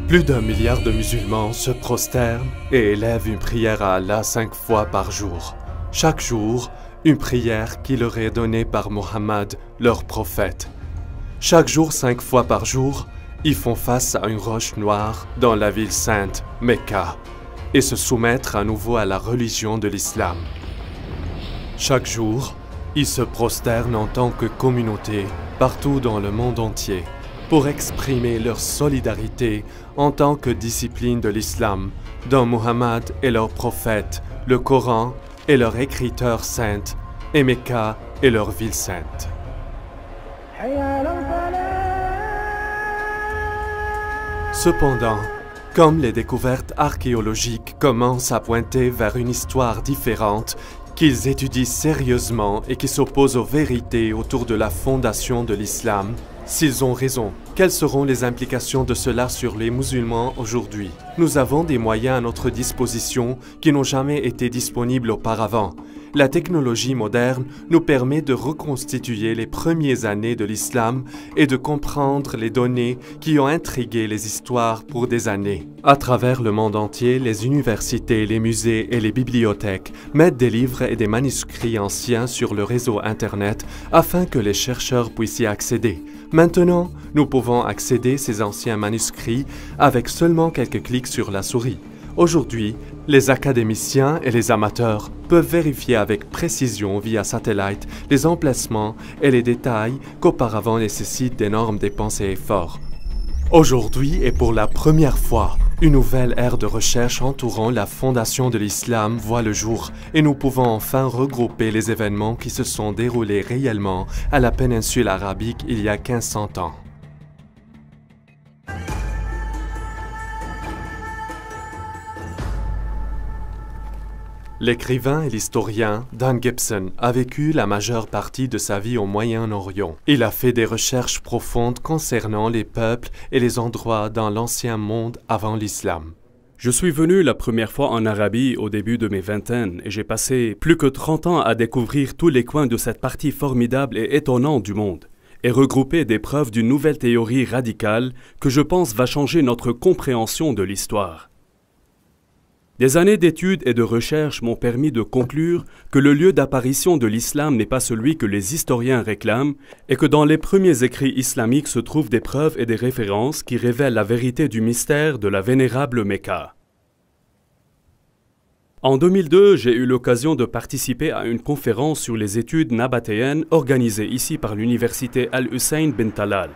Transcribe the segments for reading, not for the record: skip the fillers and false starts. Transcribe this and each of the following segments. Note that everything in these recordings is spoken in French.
Plus d'1 milliard de musulmans se prosternent et élèvent une prière à Allah 5 fois par jour. Chaque jour, une prière qui leur est donnée par Mohammed, leur prophète. Chaque jour, 5 fois par jour, ils font face à une roche noire dans la ville sainte, Mecca, et se soumettre à nouveau à la religion de l'islam. Chaque jour, ils se prosternent en tant que communauté partout dans le monde entier pour exprimer leur solidarité en tant que discipline de l'islam, dont Mohammed est leur prophète, le Coran est leur écriture sainte, et Mecca est leur ville sainte. Cependant, comme les découvertes archéologiques commencent à pointer vers une histoire différente, qu'ils étudient sérieusement et qui s'opposent aux vérités autour de la fondation de l'islam, s'ils ont raison, quelles seront les implications de cela sur les musulmans aujourd'hui? Nous avons des moyens à notre disposition qui n'ont jamais été disponibles auparavant. La technologie moderne nous permet de reconstituer les premières années de l'islam et de comprendre les données qui ont intrigué les histoires pour des années. À travers le monde entier, les universités, les musées et les bibliothèques mettent des livres et des manuscrits anciens sur le réseau Internet afin que les chercheurs puissent y accéder. Maintenant, nous pouvons accéder à ces anciens manuscrits avec seulement quelques clics sur la souris. Aujourd'hui, les académiciens et les amateurs peuvent vérifier avec précision via satellite les emplacements et les détails qu'auparavant nécessitent d'énormes dépenses et efforts. Aujourd'hui et pour la première fois, une nouvelle ère de recherche entourant la fondation de l'islam voit le jour et nous pouvons enfin regrouper les événements qui se sont déroulés réellement à la péninsule arabique il y a 1500 ans. L'écrivain et l'historien Dan Gibson a vécu la majeure partie de sa vie au Moyen-Orient. Il a fait des recherches profondes concernant les peuples et les endroits dans l'ancien monde avant l'islam. Je suis venu la première fois en Arabie au début de mes vingtaines et j'ai passé plus que 30 ans à découvrir tous les coins de cette partie formidable et étonnante du monde et regrouper des preuves d'une nouvelle théorie radicale que je pense va changer notre compréhension de l'histoire. Des années d'études et de recherches m'ont permis de conclure que le lieu d'apparition de l'islam n'est pas celui que les historiens réclament et que dans les premiers écrits islamiques se trouvent des preuves et des références qui révèlent la vérité du mystère de la vénérable Mecca. En 2002, j'ai eu l'occasion de participer à une conférence sur les études nabatéennes organisée ici par l'université Al-Hussein bin Talal.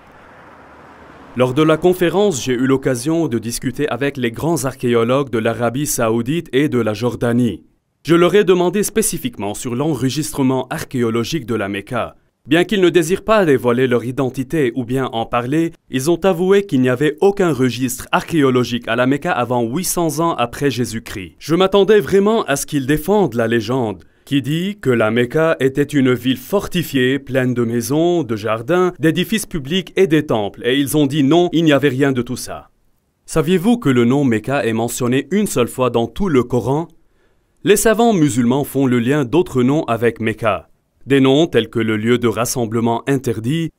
Lors de la conférence, j'ai eu l'occasion de discuter avec les grands archéologues de l'Arabie saoudite et de la Jordanie. Je leur ai demandé spécifiquement sur l'enregistrement archéologique de la Mecca. Bien qu'ils ne désirent pas dévoiler leur identité ou bien en parler, ils ont avoué qu'il n'y avait aucun registre archéologique à la Mecca avant 800 ans après Jésus-Christ. Je m'attendais vraiment à ce qu'ils défendent la légende, qui dit que la Mecca était une ville fortifiée, pleine de maisons, de jardins, d'édifices publics et des temples, et ils ont dit non, il n'y avait rien de tout ça. Saviez-vous que le nom Mecca est mentionné une seule fois dans tout le Coran? Les savants musulmans font le lien d'autres noms avec Mecca, des noms tels que le lieu de rassemblement interdit,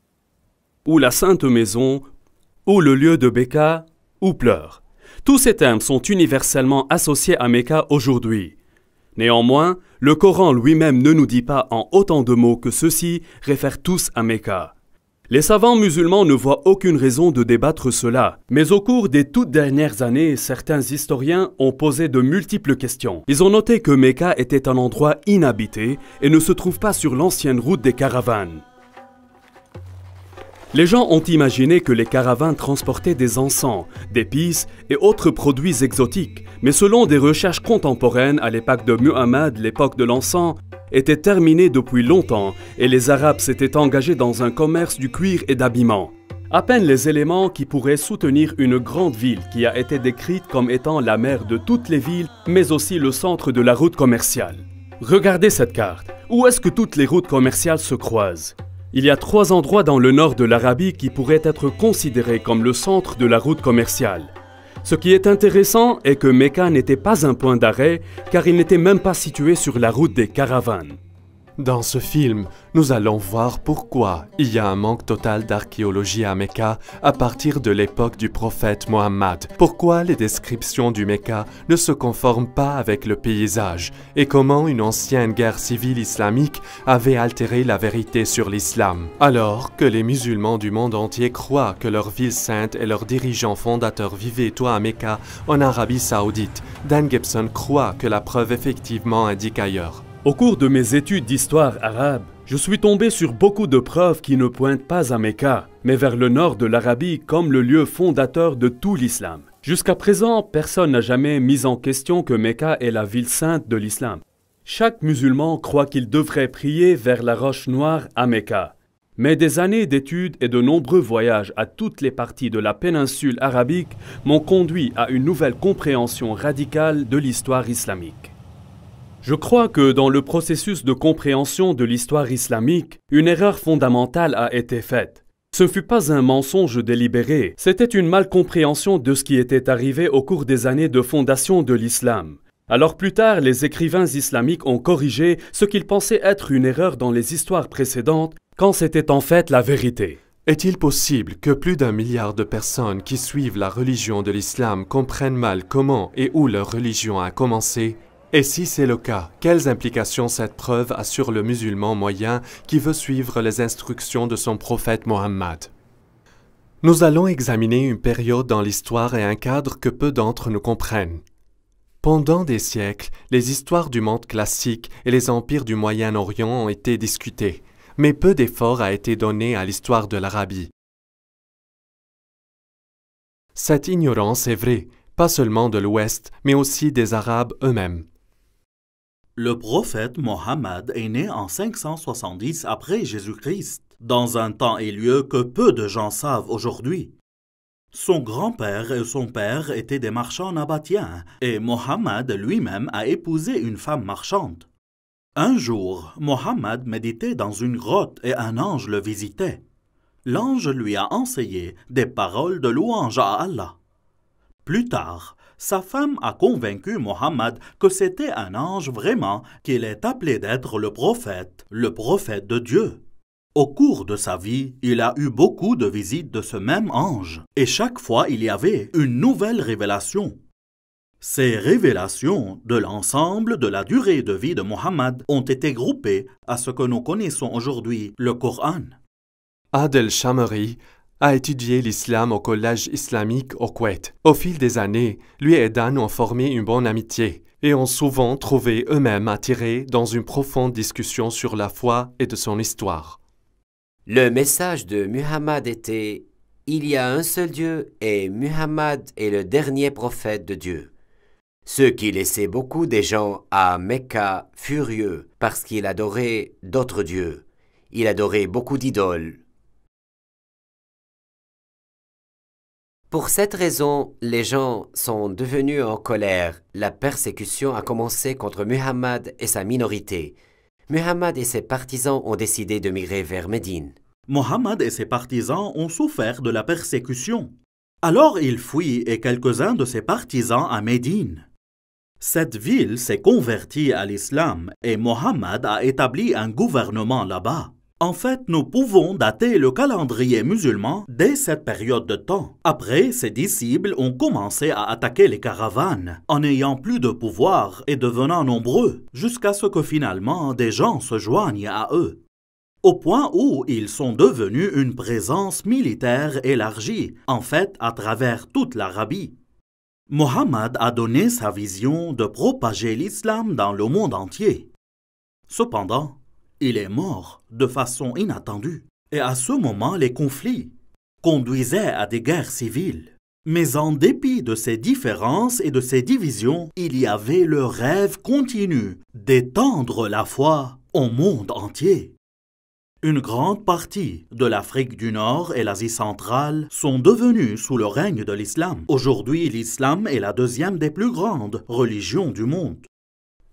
ou la sainte maison, ou le lieu de Béka, ou pleurs. Tous ces termes sont universellement associés à Mecca aujourd'hui. Néanmoins, le Coran lui-même ne nous dit pas en autant de mots que ceux-ci réfèrent tous à Mecca. Les savants musulmans ne voient aucune raison de débattre cela, mais au cours des toutes dernières années, certains historiens ont posé de multiples questions. Ils ont noté que Mecca était un endroit inhabité et ne se trouve pas sur l'ancienne route des caravanes. Les gens ont imaginé que les caravanes transportaient des encens, d'épices et autres produits exotiques, mais selon des recherches contemporaines à l'époque de Muhammad, l'époque de l'encens était terminée depuis longtemps et les Arabes s'étaient engagés dans un commerce du cuir et d'habillement. À peine les éléments qui pourraient soutenir une grande ville qui a été décrite comme étant la mère de toutes les villes, mais aussi le centre de la route commerciale. Regardez cette carte. Où est-ce que toutes les routes commerciales se croisent? Il y a 3 endroits dans le nord de l'Arabie qui pourraient être considérés comme le centre de la route commerciale. Ce qui est intéressant est que Mecca n'était pas un point d'arrêt car il n'était même pas situé sur la route des caravanes. Dans ce film, nous allons voir pourquoi il y a un manque total d'archéologie à Mecca à partir de l'époque du prophète Mohammed, pourquoi les descriptions du Mecca ne se conforment pas avec le paysage et comment une ancienne guerre civile islamique avait altéré la vérité sur l'islam. Alors que les musulmans du monde entier croient que leur ville sainte et leurs dirigeants fondateurs vivaient toi à Mecca en Arabie Saoudite, Dan Gibson croit que la preuve effectivement indique ailleurs. Au cours de mes études d'histoire arabe, je suis tombé sur beaucoup de preuves qui ne pointent pas à Mecca, mais vers le nord de l'Arabie comme le lieu fondateur de tout l'islam. Jusqu'à présent, personne n'a jamais mis en question que Mecca est la ville sainte de l'islam. Chaque musulman croit qu'il devrait prier vers la roche noire à Mecca. Mais des années d'études et de nombreux voyages à toutes les parties de la péninsule arabique m'ont conduit à une nouvelle compréhension radicale de l'histoire islamique. Je crois que dans le processus de compréhension de l'histoire islamique, une erreur fondamentale a été faite. Ce ne fut pas un mensonge délibéré, c'était une malcompréhension de ce qui était arrivé au cours des années de fondation de l'islam. Alors plus tard, les écrivains islamiques ont corrigé ce qu'ils pensaient être une erreur dans les histoires précédentes, quand c'était en fait la vérité. Est-il possible que plus d'1 milliard de personnes qui suivent la religion de l'islam comprennent mal comment et où leur religion a commencé ? Et si c'est le cas, quelles implications cette preuve a sur le musulman moyen qui veut suivre les instructions de son prophète Mohammed? Nous allons examiner une période dans l'histoire et un cadre que peu d'entre nous comprennent. Pendant des siècles, les histoires du monde classique et les empires du Moyen-Orient ont été discutés, mais peu d'effort a été donné à l'histoire de l'Arabie. Cette ignorance est vraie, pas seulement de l'Ouest, mais aussi des Arabes eux-mêmes. Le prophète Mohammed est né en 570 après Jésus-Christ, dans un temps et lieu que peu de gens savent aujourd'hui. Son grand-père et son père étaient des marchands nabatéens, et Mohammed lui-même a épousé une femme marchande. Un jour, Mohammed méditait dans une grotte et un ange le visitait. L'ange lui a enseigné des paroles de louange à Allah. Plus tard, sa femme a convaincu Mohammed que c'était un ange vraiment, qu'il est appelé d'être le prophète de Dieu. Au cours de sa vie, il a eu beaucoup de visites de ce même ange, et chaque fois il y avait une nouvelle révélation. Ces révélations de l'ensemble de la durée de vie de Mohammed ont été groupées à ce que nous connaissons aujourd'hui, le Coran. Adel Shamari a étudié l'islam au collège islamique au Koweït. Au fil des années, lui et Dan ont formé une bonne amitié et ont souvent trouvé eux-mêmes attirés dans une profonde discussion sur la foi et de son histoire. Le message de Muhammad était « Il y a un seul Dieu et Muhammad est le dernier prophète de Dieu ». Ce qui laissait beaucoup des gens à Mecca furieux parce qu'il adorait d'autres dieux. Il adorait beaucoup d'idoles. Pour cette raison, les gens sont devenus en colère. La persécution a commencé contre Muhammad et sa minorité. Muhammad et ses partisans ont décidé de migrer vers Médine. Mohammed et ses partisans ont souffert de la persécution. Alors il fuit et quelques-uns de ses partisans à Médine. Cette ville s'est convertie à l'islam et Mohammed a établi un gouvernement là-bas. En fait, nous pouvons dater le calendrier musulman dès cette période de temps. Après, ses disciples ont commencé à attaquer les caravanes, en n'ayant plus de pouvoir et devenant nombreux, jusqu'à ce que finalement des gens se joignent à eux. Au point où ils sont devenus une présence militaire élargie, en fait à travers toute l'Arabie. Mohammed a donné sa vision de propager l'islam dans le monde entier. Cependant, il est mort de façon inattendue. Et à ce moment, les conflits conduisaient à des guerres civiles. Mais en dépit de ces différences et de ces divisions, il y avait le rêve continu d'étendre la foi au monde entier. Une grande partie de l'Afrique du Nord et l'Asie centrale sont devenues sous le règne de l'islam. Aujourd'hui, l'islam est la deuxième des plus grandes religions du monde.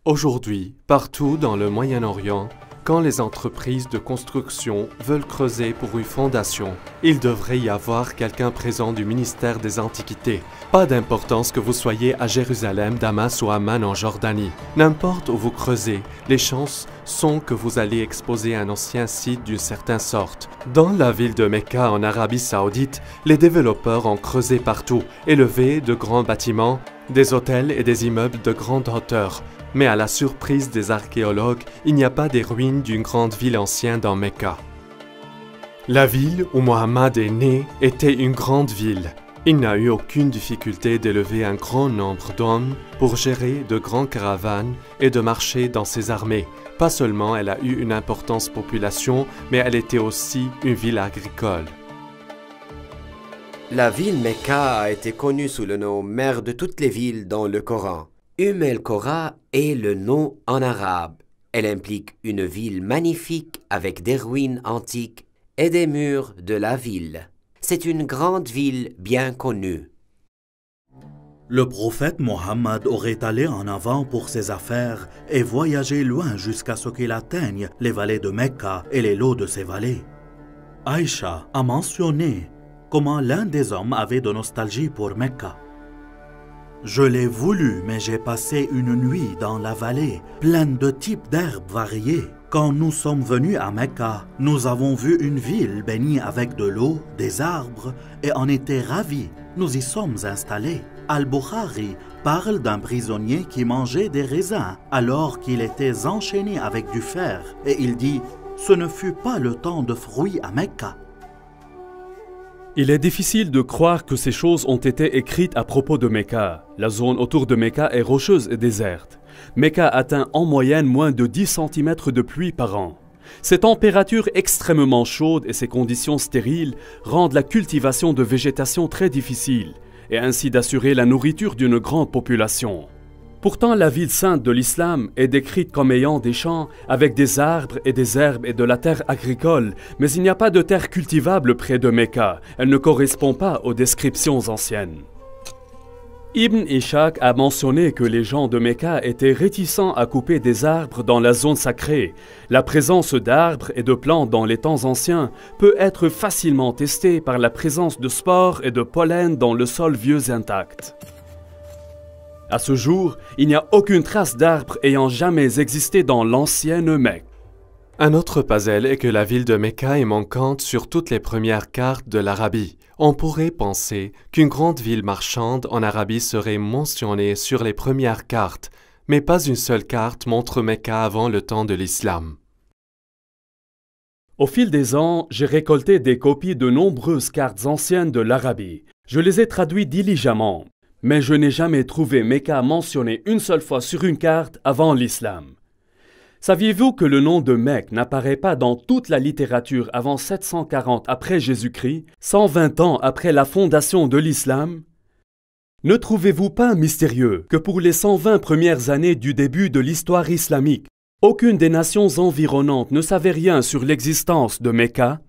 Aujourd'hui, partout dans le Moyen-Orient, quand les entreprises de construction veulent creuser pour une fondation, il devrait y avoir quelqu'un présent du ministère des Antiquités. Pas d'importance que vous soyez à Jérusalem, Damas ou Amman en Jordanie. N'importe où vous creusez, les chances sont que vous allez exposer un ancien site d'une certaine sorte. Dans la ville de Mecca en Arabie Saoudite, les développeurs ont creusé partout, élevé de grands bâtiments, des hôtels et des immeubles de grande hauteur. Mais à la surprise des archéologues, il n'y a pas des ruines d'une grande ville ancienne dans Mecca. La ville où Mohammed est né était une grande ville. Il n'a eu aucune difficulté d'élever un grand nombre d'hommes pour gérer de grandes caravanes et de marcher dans ses armées. Pas seulement elle a eu une importante population, mais elle était aussi une ville agricole. La ville Mecca a été connue sous le nom mère de toutes les villes dans le Coran. El-Qura est le nom en arabe. Elle implique une ville magnifique avec des ruines antiques et des murs de la ville. C'est une grande ville bien connue. Le prophète Mohammed aurait allé en avant pour ses affaires et voyagé loin jusqu'à ce qu'il atteigne les vallées de Mecca et les lots de ces vallées. Aïcha a mentionné comment l'un des hommes avait de nostalgie pour Mecca. Je l'ai voulu, mais j'ai passé une nuit dans la vallée, pleine de types d'herbes variées. Quand nous sommes venus à Mecca, nous avons vu une ville bénie avec de l'eau, des arbres, et en était ravis. Nous y sommes installés. Al-Bukhari parle d'un prisonnier qui mangeait des raisins alors qu'il était enchaîné avec du fer, et il dit « Ce ne fut pas le temps de fruits à Mecca ». Il est difficile de croire que ces choses ont été écrites à propos de Mecca. La zone autour de Mecca est rocheuse et déserte. Mecca atteint en moyenne moins de 10 cm de pluie par an. Ces températures extrêmement chaudes et ces conditions stériles rendent la cultivation de végétation très difficile et ainsi d'assurer la nourriture d'une grande population. Pourtant, la ville sainte de l'islam est décrite comme ayant des champs avec des arbres et des herbes et de la terre agricole, mais il n'y a pas de terre cultivable près de Mecca. Elle ne correspond pas aux descriptions anciennes. Ibn Ishaq a mentionné que les gens de Mecca étaient réticents à couper des arbres dans la zone sacrée. La présence d'arbres et de plantes dans les temps anciens peut être facilement testée par la présence de spores et de pollen dans le sol vieux intact. À ce jour, il n'y a aucune trace d'arbres ayant jamais existé dans l'ancienne Mecque. Un autre puzzle est que la ville de Mecca est manquante sur toutes les premières cartes de l'Arabie. On pourrait penser qu'une grande ville marchande en Arabie serait mentionnée sur les premières cartes, mais pas une seule carte montre Mecca avant le temps de l'islam. Au fil des ans, j'ai récolté des copies de nombreuses cartes anciennes de l'Arabie. Je les ai traduites diligemment. Mais je n'ai jamais trouvé Mecca mentionné une seule fois sur une carte avant l'islam. Saviez-vous que le nom de Mecque n'apparaît pas dans toute la littérature avant 740 après Jésus-Christ, 120 ans après la fondation de l'islam? Ne trouvez-vous pas mystérieux que pour les 120 premières années du début de l'histoire islamique, aucune des nations environnantes ne savait rien sur l'existence de Mecca?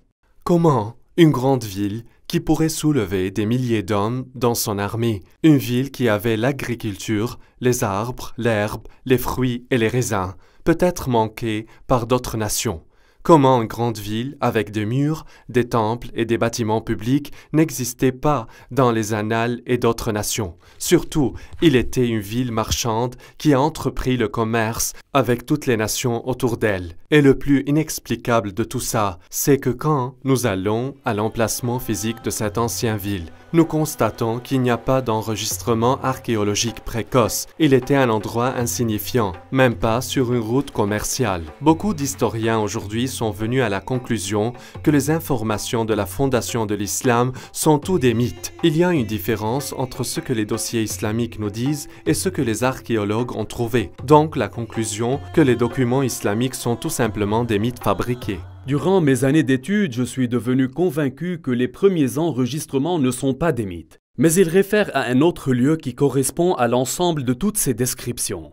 Comment une grande ville qui pourrait soulever des milliers d'hommes dans son armée, une ville qui avait l'agriculture, les arbres, l'herbe, les fruits et les raisins, peut être manquée par d'autres nations. Comment une grande ville avec des murs, des temples et des bâtiments publics n'existait pas dans les annales et d'autres nations. Surtout, il était une ville marchande qui a entrepris le commerce avec toutes les nations autour d'elle. Et le plus inexplicable de tout ça, c'est que quand nous allons à l'emplacement physique de cette ancienne ville, nous constatons qu'il n'y a pas d'enregistrement archéologique précoce. Il était un endroit insignifiant, même pas sur une route commerciale. Beaucoup d'historiens aujourd'hui sont venus à la conclusion que les informations de la fondation de l'islam sont tous des mythes. Il y a une différence entre ce que les dossiers islamiques nous disent et ce que les archéologues ont trouvé. Donc la conclusion que les documents islamiques sont tout simplement des mythes fabriqués. Durant mes années d'études, je suis devenu convaincu que les premiers enregistrements ne sont pas des mythes, mais ils réfèrent à un autre lieu qui correspond à l'ensemble de toutes ces descriptions.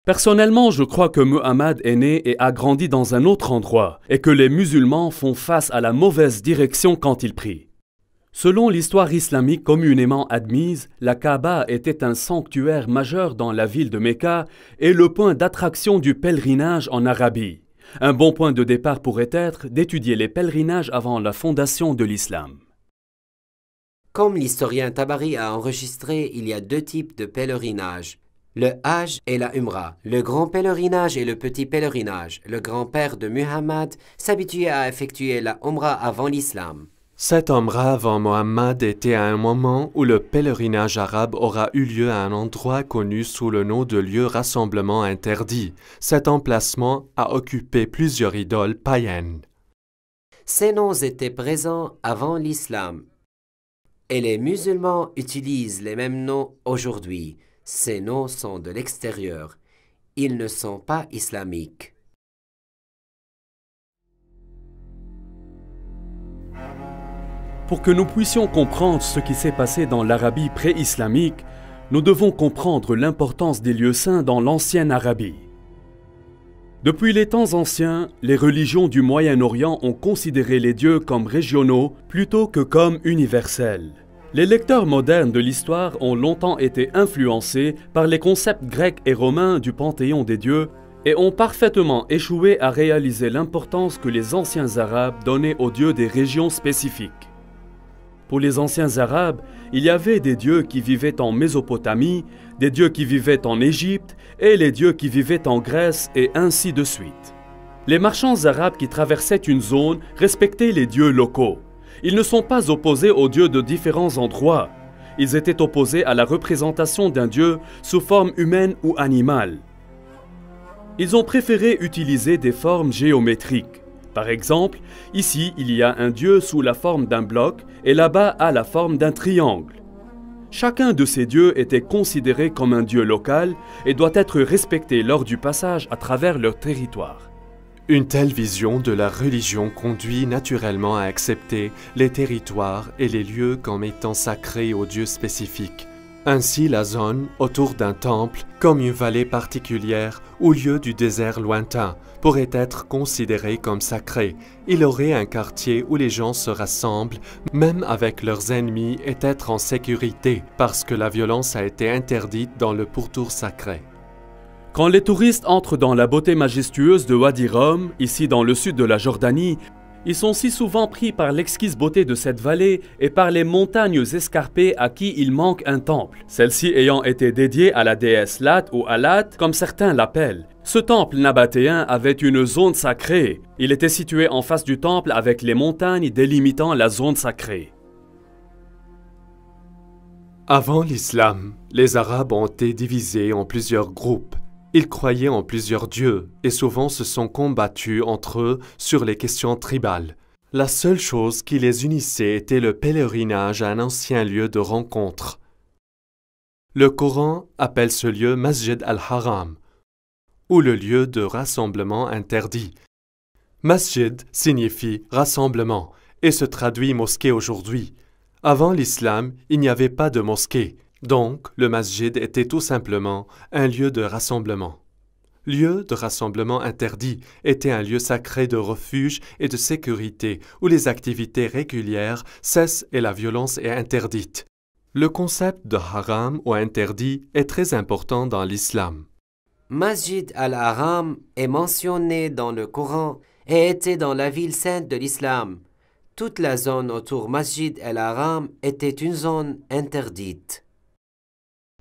Personnellement, je crois que Muhammad est né et a grandi dans un autre endroit, et que les musulmans font face à la mauvaise direction quand ils prient. Selon l'histoire islamique communément admise, la Kaaba était un sanctuaire majeur dans la ville de Mecca et le point d'attraction du pèlerinage en Arabie. Un bon point de départ pourrait être d'étudier les pèlerinages avant la fondation de l'islam. Comme l'historien Tabari a enregistré, il y a deux types de pèlerinages, le Hajj et la Umrah, le grand pèlerinage et le petit pèlerinage. Le grand-père de Muhammad s'habituait à effectuer la Umrah avant l'islam. Cette Umrah avant Mohammed était à un moment où le pèlerinage arabe aura eu lieu à un endroit connu sous le nom de lieu rassemblement interdit. Cet emplacement a occupé plusieurs idoles païennes. Ces noms étaient présents avant l'islam. Et les musulmans utilisent les mêmes noms aujourd'hui. Ces noms sont de l'extérieur. Ils ne sont pas islamiques. Pour que nous puissions comprendre ce qui s'est passé dans l'Arabie pré-islamique, nous devons comprendre l'importance des lieux saints dans l'ancienne Arabie. Depuis les temps anciens, les religions du Moyen-Orient ont considéré les dieux comme régionaux plutôt que comme universels. Les lecteurs modernes de l'histoire ont longtemps été influencés par les concepts grecs et romains du panthéon des dieux et ont parfaitement échoué à réaliser l'importance que les anciens Arabes donnaient aux dieux des régions spécifiques. Pour les anciens Arabes, il y avait des dieux qui vivaient en Mésopotamie, des dieux qui vivaient en Égypte et les dieux qui vivaient en Grèce et ainsi de suite. Les marchands arabes qui traversaient une zone respectaient les dieux locaux. Ils ne sont pas opposés aux dieux de différents endroits. Ils étaient opposés à la représentation d'un dieu sous forme humaine ou animale. Ils ont préféré utiliser des formes géométriques. Par exemple, ici, il y a un dieu sous la forme d'un bloc et là-bas à la forme d'un triangle. Chacun de ces dieux était considéré comme un dieu local et doit être respecté lors du passage à travers leur territoire. Une telle vision de la religion conduit naturellement à accepter les territoires et les lieux comme étant sacrés aux dieux spécifiques. Ainsi, la zone autour d'un temple, comme une vallée particulière ou lieu du désert lointain, pourrait être considérée comme sacrée. Il aurait un quartier où les gens se rassemblent, même avec leurs ennemis, et être en sécurité, parce que la violence a été interdite dans le pourtour sacré. Quand les touristes entrent dans la beauté majestueuse de Wadi Rum, ici dans le sud de la Jordanie, ils sont si souvent pris par l'exquise beauté de cette vallée et par les montagnes escarpées à qui il manque un temple, celle-ci ayant été dédiée à la déesse Lat ou Alat, comme certains l'appellent. Ce temple nabatéen avait une zone sacrée. Il était situé en face du temple avec les montagnes délimitant la zone sacrée. Avant l'islam, les Arabes ont été divisés en plusieurs groupes. Ils croyaient en plusieurs dieux et souvent se sont combattus entre eux sur les questions tribales. La seule chose qui les unissait était le pèlerinage à un ancien lieu de rencontre. Le Coran appelle ce lieu Masjid al-Haram, ou le lieu de rassemblement interdit. Masjid signifie rassemblement et se traduit mosquée aujourd'hui. Avant l'islam, il n'y avait pas de mosquée. Donc, le masjid était tout simplement un lieu de rassemblement. Lieu de rassemblement interdit était un lieu sacré de refuge et de sécurité où les activités régulières cessent et la violence est interdite. Le concept de haram ou interdit est très important dans l'islam. Masjid al-Haram est mentionné dans le Coran et était dans la ville sainte de l'islam. Toute la zone autour Masjid al-Haram était une zone interdite.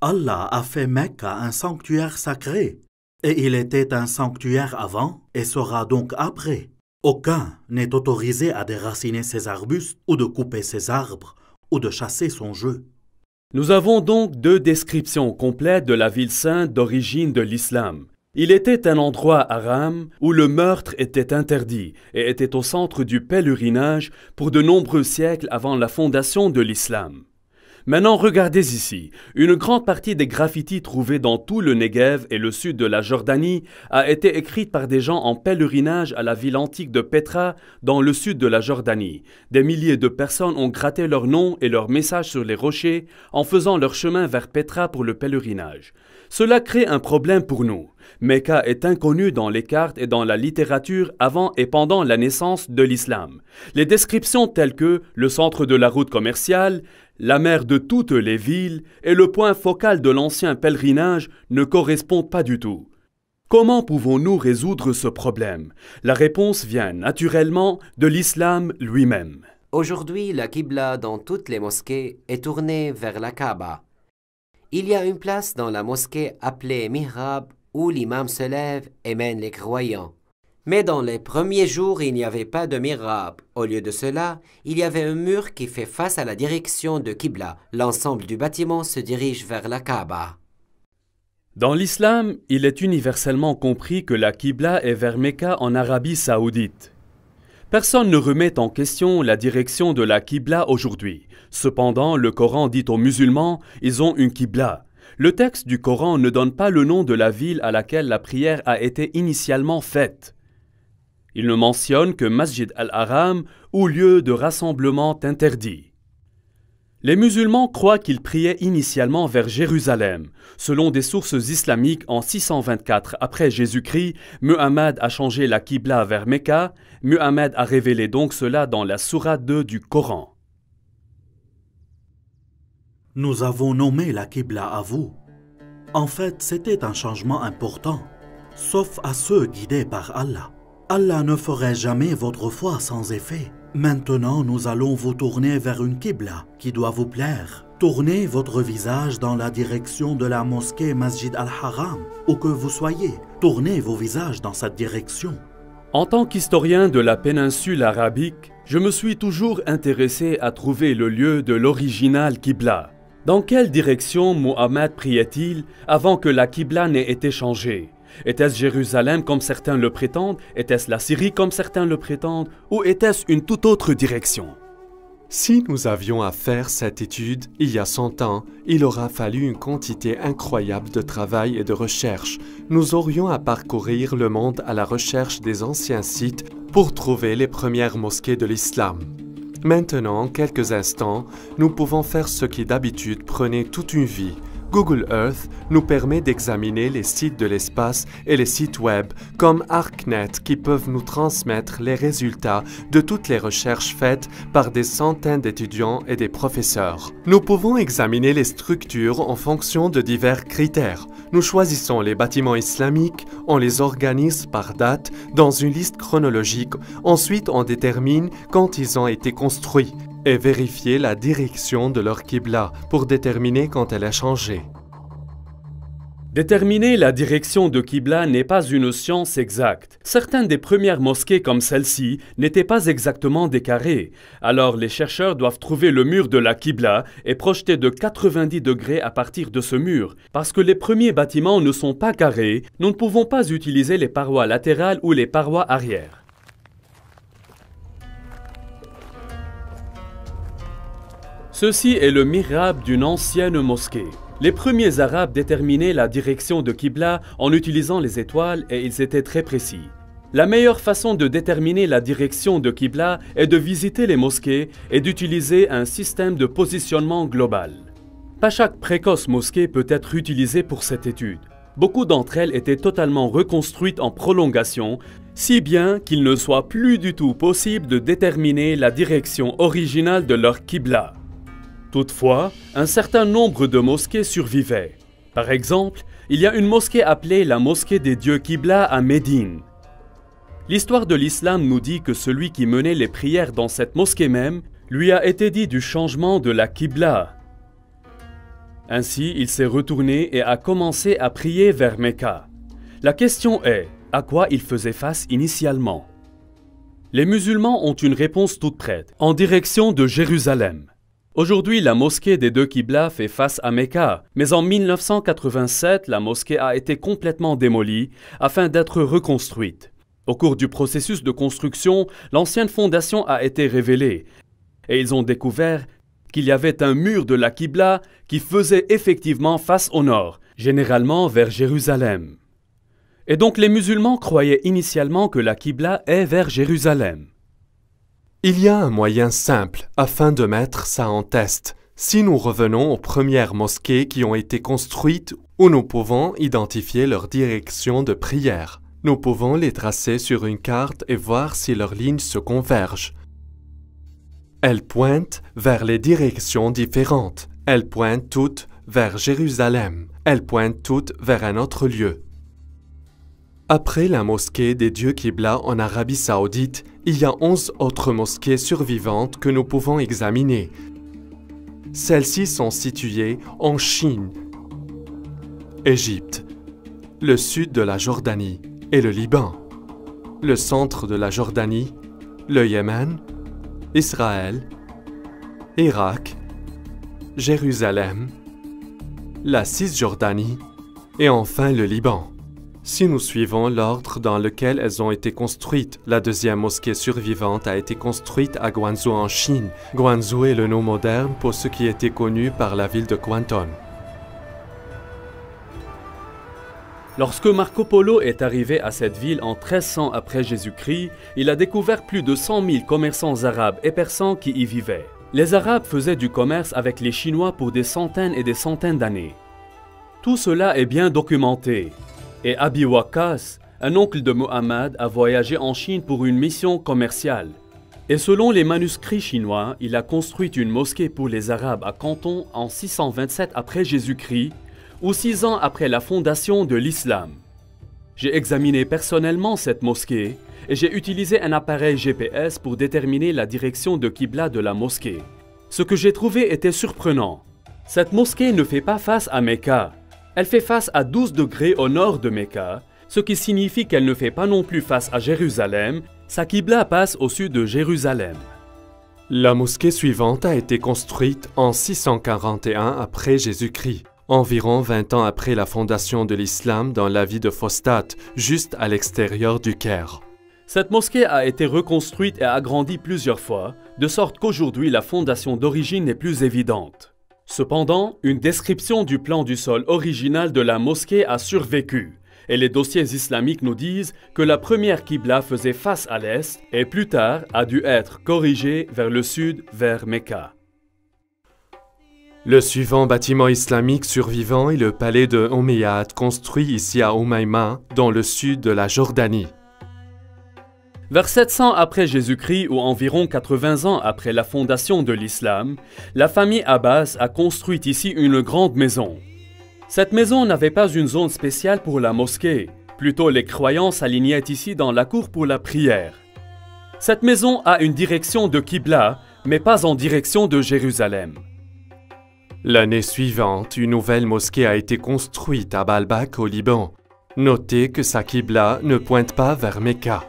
Allah a fait Mecca un sanctuaire sacré, et il était un sanctuaire avant et sera donc après. Aucun n'est autorisé à déraciner ses arbustes ou de couper ses arbres ou de chasser son jeu. Nous avons donc deux descriptions complètes de la ville sainte d'origine de l'islam. Il était un endroit haram où le meurtre était interdit et était au centre du pèlerinage pour de nombreux siècles avant la fondation de l'islam. Maintenant, regardez ici. Une grande partie des graffitis trouvés dans tout le Negev et le sud de la Jordanie a été écrite par des gens en pèlerinage à la ville antique de Petra dans le sud de la Jordanie. Des milliers de personnes ont gratté leurs noms et leurs messages sur les rochers en faisant leur chemin vers Petra pour le pèlerinage. Cela crée un problème pour nous. Mecca est inconnu dans les cartes et dans la littérature avant et pendant la naissance de l'islam. Les descriptions telles que le centre de la route commerciale, la mère de toutes les villes et le point focal de l'ancien pèlerinage ne correspondent pas du tout. Comment pouvons-nous résoudre ce problème? La réponse vient naturellement de l'islam lui-même. Aujourd'hui, la Qibla dans toutes les mosquées est tournée vers la Kaaba. Il y a une place dans la mosquée appelée Mihrab où l'imam se lève et mène les croyants. Mais dans les premiers jours, il n'y avait pas de Mihrab. Au lieu de cela, il y avait un mur qui fait face à la direction de Qibla. L'ensemble du bâtiment se dirige vers la Kaaba. Dans l'islam, il est universellement compris que la Qibla est vers Mecca en Arabie saoudite. Personne ne remet en question la direction de la Qibla aujourd'hui. Cependant, le Coran dit aux musulmans, ils ont une Qibla. Le texte du Coran ne donne pas le nom de la ville à laquelle la prière a été initialement faite. Il ne mentionne que Masjid al-Haram ou lieu de rassemblement interdit. Les musulmans croient qu'ils priaient initialement vers Jérusalem. Selon des sources islamiques, en 624 après Jésus-Christ, Muhammad a changé la Qibla vers Mecca. Muhammad a révélé donc cela dans la sourate 2 du Coran. Nous avons nommé la Qibla à vous. En fait, c'était un changement important, sauf à ceux guidés par Allah. Allah ne ferait jamais votre foi sans effet. Maintenant, nous allons vous tourner vers une Qibla qui doit vous plaire. Tournez votre visage dans la direction de la mosquée Masjid al-Haram, où que vous soyez. Tournez vos visages dans cette direction. En tant qu'historien de la péninsule arabique, je me suis toujours intéressé à trouver le lieu de l'original Qibla. Dans quelle direction Muhammad priait-il avant que la Qibla n'ait été changée? Était-ce Jérusalem comme certains le prétendent? Était-ce la Syrie comme certains le prétendent? Ou était-ce une toute autre direction? Si nous avions à faire cette étude il y a 100 ans, il aura fallu une quantité incroyable de travail et de recherche. Nous aurions à parcourir le monde à la recherche des anciens sites pour trouver les premières mosquées de l'islam. Maintenant, en quelques instants, nous pouvons faire ce qui d'habitude prenait toute une vie. Google Earth nous permet d'examiner les sites de l'espace et les sites web comme ArcNet qui peuvent nous transmettre les résultats de toutes les recherches faites par des centaines d'étudiants et des professeurs. Nous pouvons examiner les structures en fonction de divers critères. Nous choisissons les bâtiments islamiques, on les organise par date dans une liste chronologique. Ensuite, on détermine quand ils ont été construits et vérifier la direction de leur Qibla pour déterminer quand elle a changé. Déterminer la direction de Qibla n'est pas une science exacte. Certaines des premières mosquées comme celle-ci n'étaient pas exactement des carrés. Alors les chercheurs doivent trouver le mur de la Qibla et projeter de 90 degrés à partir de ce mur. Parce que les premiers bâtiments ne sont pas carrés, nous ne pouvons pas utiliser les parois latérales ou les parois arrière. Ceci est le mihrab d'une ancienne mosquée. Les premiers Arabes déterminaient la direction de Qibla en utilisant les étoiles et ils étaient très précis. La meilleure façon de déterminer la direction de Qibla est de visiter les mosquées et d'utiliser un système de positionnement global. Pas chaque précoce mosquée peut être utilisée pour cette étude. Beaucoup d'entre elles étaient totalement reconstruites en prolongation, si bien qu'il ne soit plus du tout possible de déterminer la direction originale de leur Qibla. Toutefois, un certain nombre de mosquées survivaient. Par exemple, il y a une mosquée appelée la mosquée des dieux Qibla à Médine. L'histoire de l'islam nous dit que celui qui menait les prières dans cette mosquée même lui a été dit du changement de la Qibla. Ainsi, il s'est retourné et a commencé à prier vers Mecca. La question est, à quoi il faisait face initialement? Les musulmans ont une réponse toute prête, en direction de Jérusalem. Aujourd'hui, la mosquée des deux Qibla fait face à Mecca, mais en 1987, la mosquée a été complètement démolie afin d'être reconstruite. Au cours du processus de construction, l'ancienne fondation a été révélée et ils ont découvert qu'il y avait un mur de la Qibla qui faisait effectivement face au nord, généralement vers Jérusalem. Et donc les musulmans croyaient initialement que la Qibla est vers Jérusalem. Il y a un moyen simple afin de mettre ça en test. Si nous revenons aux premières mosquées qui ont été construites où nous pouvons identifier leur direction de prière, nous pouvons les tracer sur une carte et voir si leurs lignes se convergent. Elles pointent vers les directions différentes. Elles pointent toutes vers Jérusalem. Elles pointent toutes vers un autre lieu. Après la mosquée des dieux Qibla en Arabie Saoudite, il y a 11 autres mosquées survivantes que nous pouvons examiner. Celles-ci sont situées en Chine, Égypte, le sud de la Jordanie et le Liban, le centre de la Jordanie, le Yémen, Israël, Irak, Jérusalem, la Cisjordanie et enfin le Liban. Si nous suivons l'ordre dans lequel elles ont été construites, la deuxième mosquée survivante a été construite à Guangzhou en Chine. Guangzhou est le nom moderne pour ce qui était connu par la ville de Canton. Lorsque Marco Polo est arrivé à cette ville en 1300 après Jésus-Christ, il a découvert plus de 100 000 commerçants arabes et persans qui y vivaient. Les Arabes faisaient du commerce avec les Chinois pour des centaines et des centaines d'années. Tout cela est bien documenté. Et Abi Waqqas, un oncle de Muhammad, a voyagé en Chine pour une mission commerciale. Et selon les manuscrits chinois, il a construit une mosquée pour les Arabes à Canton en 627 après Jésus-Christ, ou 6 ans après la fondation de l'islam. J'ai examiné personnellement cette mosquée et j'ai utilisé un appareil GPS pour déterminer la direction de Qibla de la mosquée. Ce que j'ai trouvé était surprenant. Cette mosquée ne fait pas face à Mecca. Elle fait face à 12 degrés au nord de Mecca, ce qui signifie qu'elle ne fait pas non plus face à Jérusalem. Sa Qibla passe au sud de Jérusalem. La mosquée suivante a été construite en 641 après Jésus-Christ, environ 20 ans après la fondation de l'islam dans la ville de Fostat, juste à l'extérieur du Caire. Cette mosquée a été reconstruite et agrandie plusieurs fois, de sorte qu'aujourd'hui la fondation d'origine n'est plus évidente. Cependant, une description du plan du sol original de la mosquée a survécu, et les dossiers islamiques nous disent que la première Qibla faisait face à l'est et plus tard a dû être corrigée vers le sud, vers Mecca. Le suivant bâtiment islamique survivant est le palais de Omeyyade, construit ici à Umayma, dans le sud de la Jordanie. Vers 700 après Jésus-Christ ou environ 80 ans après la fondation de l'islam, la famille Abbas a construit ici une grande maison. Cette maison n'avait pas une zone spéciale pour la mosquée, plutôt les croyants s'alignaient ici dans la cour pour la prière. Cette maison a une direction de Qibla, mais pas en direction de Jérusalem. L'année suivante, une nouvelle mosquée a été construite à Baalbek au Liban. Notez que sa Qibla ne pointe pas vers Mecca.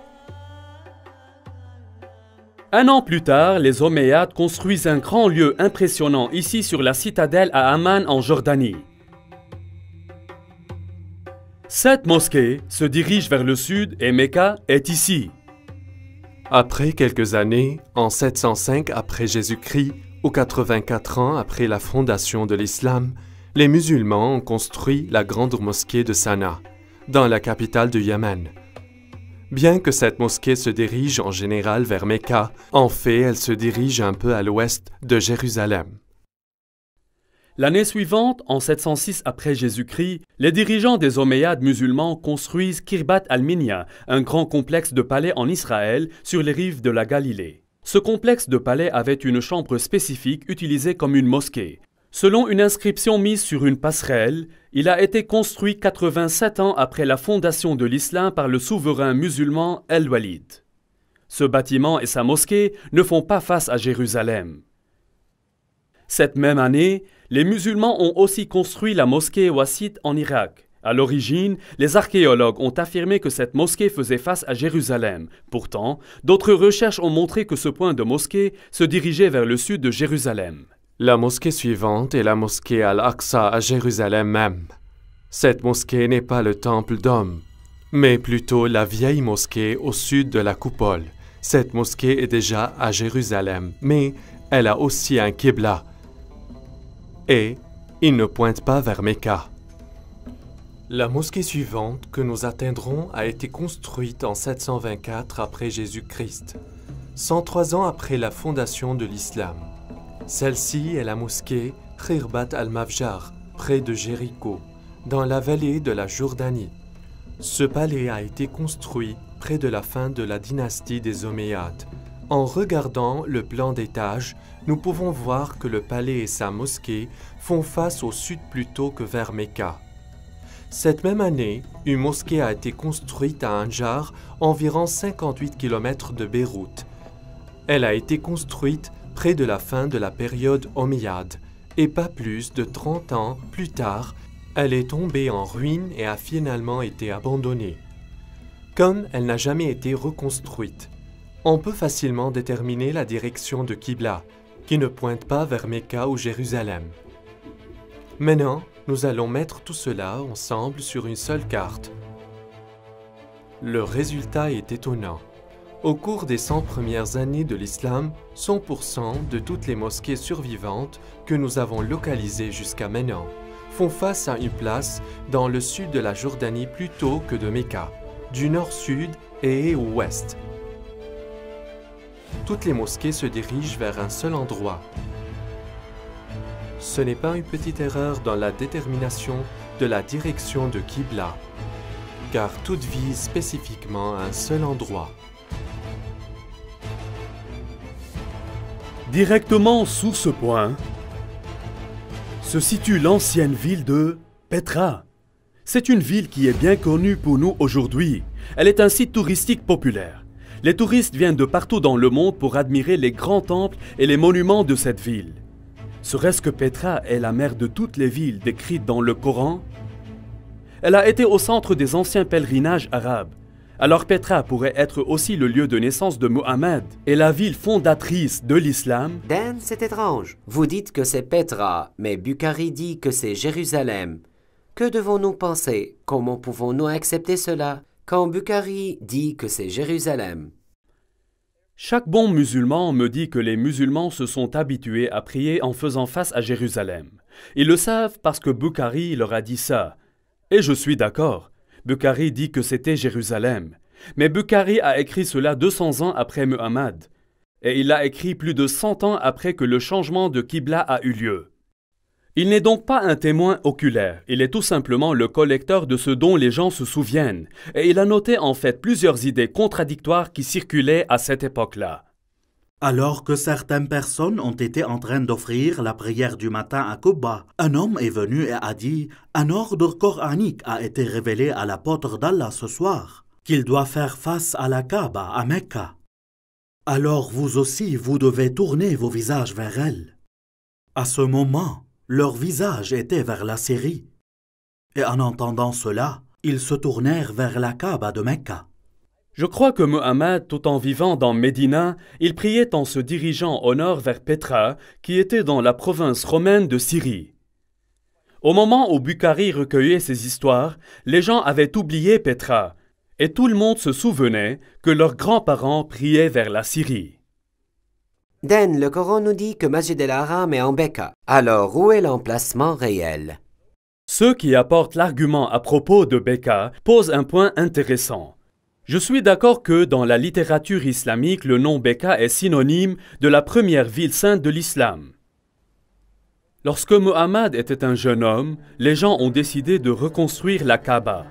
Un an plus tard, les Omeyyades construisent un grand lieu impressionnant ici sur la citadelle à Amman en Jordanie. Cette mosquée se dirige vers le sud et Mecca est ici. Après quelques années, en 705 après Jésus-Christ ou 84 ans après la fondation de l'islam, les musulmans ont construit la grande mosquée de Sanaa, dans la capitale du Yémen. Bien que cette mosquée se dirige en général vers Mecca, en fait, elle se dirige un peu à l'ouest de Jérusalem. L'année suivante, en 706 après Jésus-Christ, les dirigeants des Omeyyades musulmans construisent Kirbat al-Minya, un grand complexe de palais en Israël sur les rives de la Galilée. Ce complexe de palais avait une chambre spécifique utilisée comme une mosquée. Selon une inscription mise sur une passerelle, il a été construit 87 ans après la fondation de l'islam par le souverain musulman El-Walid. Ce bâtiment et sa mosquée ne font pas face à Jérusalem. Cette même année, les musulmans ont aussi construit la mosquée Wasit en Irak. À l'origine, les archéologues ont affirmé que cette mosquée faisait face à Jérusalem. Pourtant, d'autres recherches ont montré que ce point de mosquée se dirigeait vers le sud de Jérusalem. La mosquée suivante est la mosquée Al-Aqsa à Jérusalem même. Cette mosquée n'est pas le temple d'hommes, mais plutôt la vieille mosquée au sud de la coupole. Cette mosquée est déjà à Jérusalem, mais elle a aussi un Qibla. Et il ne pointe pas vers Mecca. La mosquée suivante que nous atteindrons a été construite en 724 après Jésus-Christ, 103 ans après la fondation de l'islam. Celle-ci est la mosquée Khirbat al-Mafjar, près de Jéricho, dans la vallée de la Jordanie. Ce palais a été construit près de la fin de la dynastie des Omeyyades. En regardant le plan d'étage, nous pouvons voir que le palais et sa mosquée font face au sud plutôt que vers Mecca. Cette même année, une mosquée a été construite à Anjar, environ 58 km de Beyrouth. Elle a été construite près de la fin de la période omeyyade, et pas plus de 30 ans plus tard, elle est tombée en ruine et a finalement été abandonnée. Comme elle n'a jamais été reconstruite, on peut facilement déterminer la direction de Qibla, qui ne pointe pas vers Mecca ou Jérusalem. Maintenant, nous allons mettre tout cela ensemble sur une seule carte. Le résultat est étonnant. Au cours des 100 premières années de l'islam, 100% de toutes les mosquées survivantes que nous avons localisées jusqu'à maintenant font face à une place dans le sud de la Jordanie plutôt que de Mecca, du nord-sud et ouest. Toutes les mosquées se dirigent vers un seul endroit. Ce n'est pas une petite erreur dans la détermination de la direction de Qibla, car toutes visent spécifiquement un seul endroit. Directement sous ce point se situe l'ancienne ville de Petra. C'est une ville qui est bien connue pour nous aujourd'hui. Elle est un site touristique populaire. Les touristes viennent de partout dans le monde pour admirer les grands temples et les monuments de cette ville. Serait-ce que Petra est la mère de toutes les villes décrites dans le Coran? Elle a été au centre des anciens pèlerinages arabes. Alors Petra pourrait être aussi le lieu de naissance de Mohammed et la ville fondatrice de l'islam. Dan, c'est étrange. Vous dites que c'est Petra, mais Bukhari dit que c'est Jérusalem. Que devons-nous penser? Comment pouvons-nous accepter cela quand Bukhari dit que c'est Jérusalem? Chaque bon musulman me dit que les musulmans se sont habitués à prier en faisant face à Jérusalem. Ils le savent parce que Bukhari leur a dit ça. Et je suis d'accord. Bukhari dit que c'était Jérusalem. Mais Bukhari a écrit cela 200 ans après Muhammad. Et il l'a écrit plus de 100 ans après que le changement de Qibla a eu lieu. Il n'est donc pas un témoin oculaire, il est tout simplement le collecteur de ce dont les gens se souviennent. Et il a noté en fait plusieurs idées contradictoires qui circulaient à cette époque-là. Alors que certaines personnes ont été en train d'offrir la prière du matin à Quba, un homme est venu et a dit « Un ordre coranique a été révélé à l'apôtre d'Allah ce soir, qu'il doit faire face à la Kaaba à Mecca. Alors vous aussi, vous devez tourner vos visages vers elle. » À ce moment, leur visage était vers la Syrie. Et en entendant cela, ils se tournèrent vers la Kaaba de Mecca. Je crois que Muhammad, tout en vivant dans Médina, il priait en se dirigeant au nord vers Petra, qui était dans la province romaine de Syrie. Au moment où Bukhari recueillait ces histoires, les gens avaient oublié Petra, et tout le monde se souvenait que leurs grands-parents priaient vers la Syrie. Dan, le Coran nous dit que Masjid el-Haram est en Mecca. Alors, où est l'emplacement réel? Ceux qui apportent l'argument à propos de Mecca posent un point intéressant. Je suis d'accord que dans la littérature islamique, le nom Mecca est synonyme de la première ville sainte de l'islam. Lorsque Muhammad était un jeune homme, les gens ont décidé de reconstruire la Kaaba.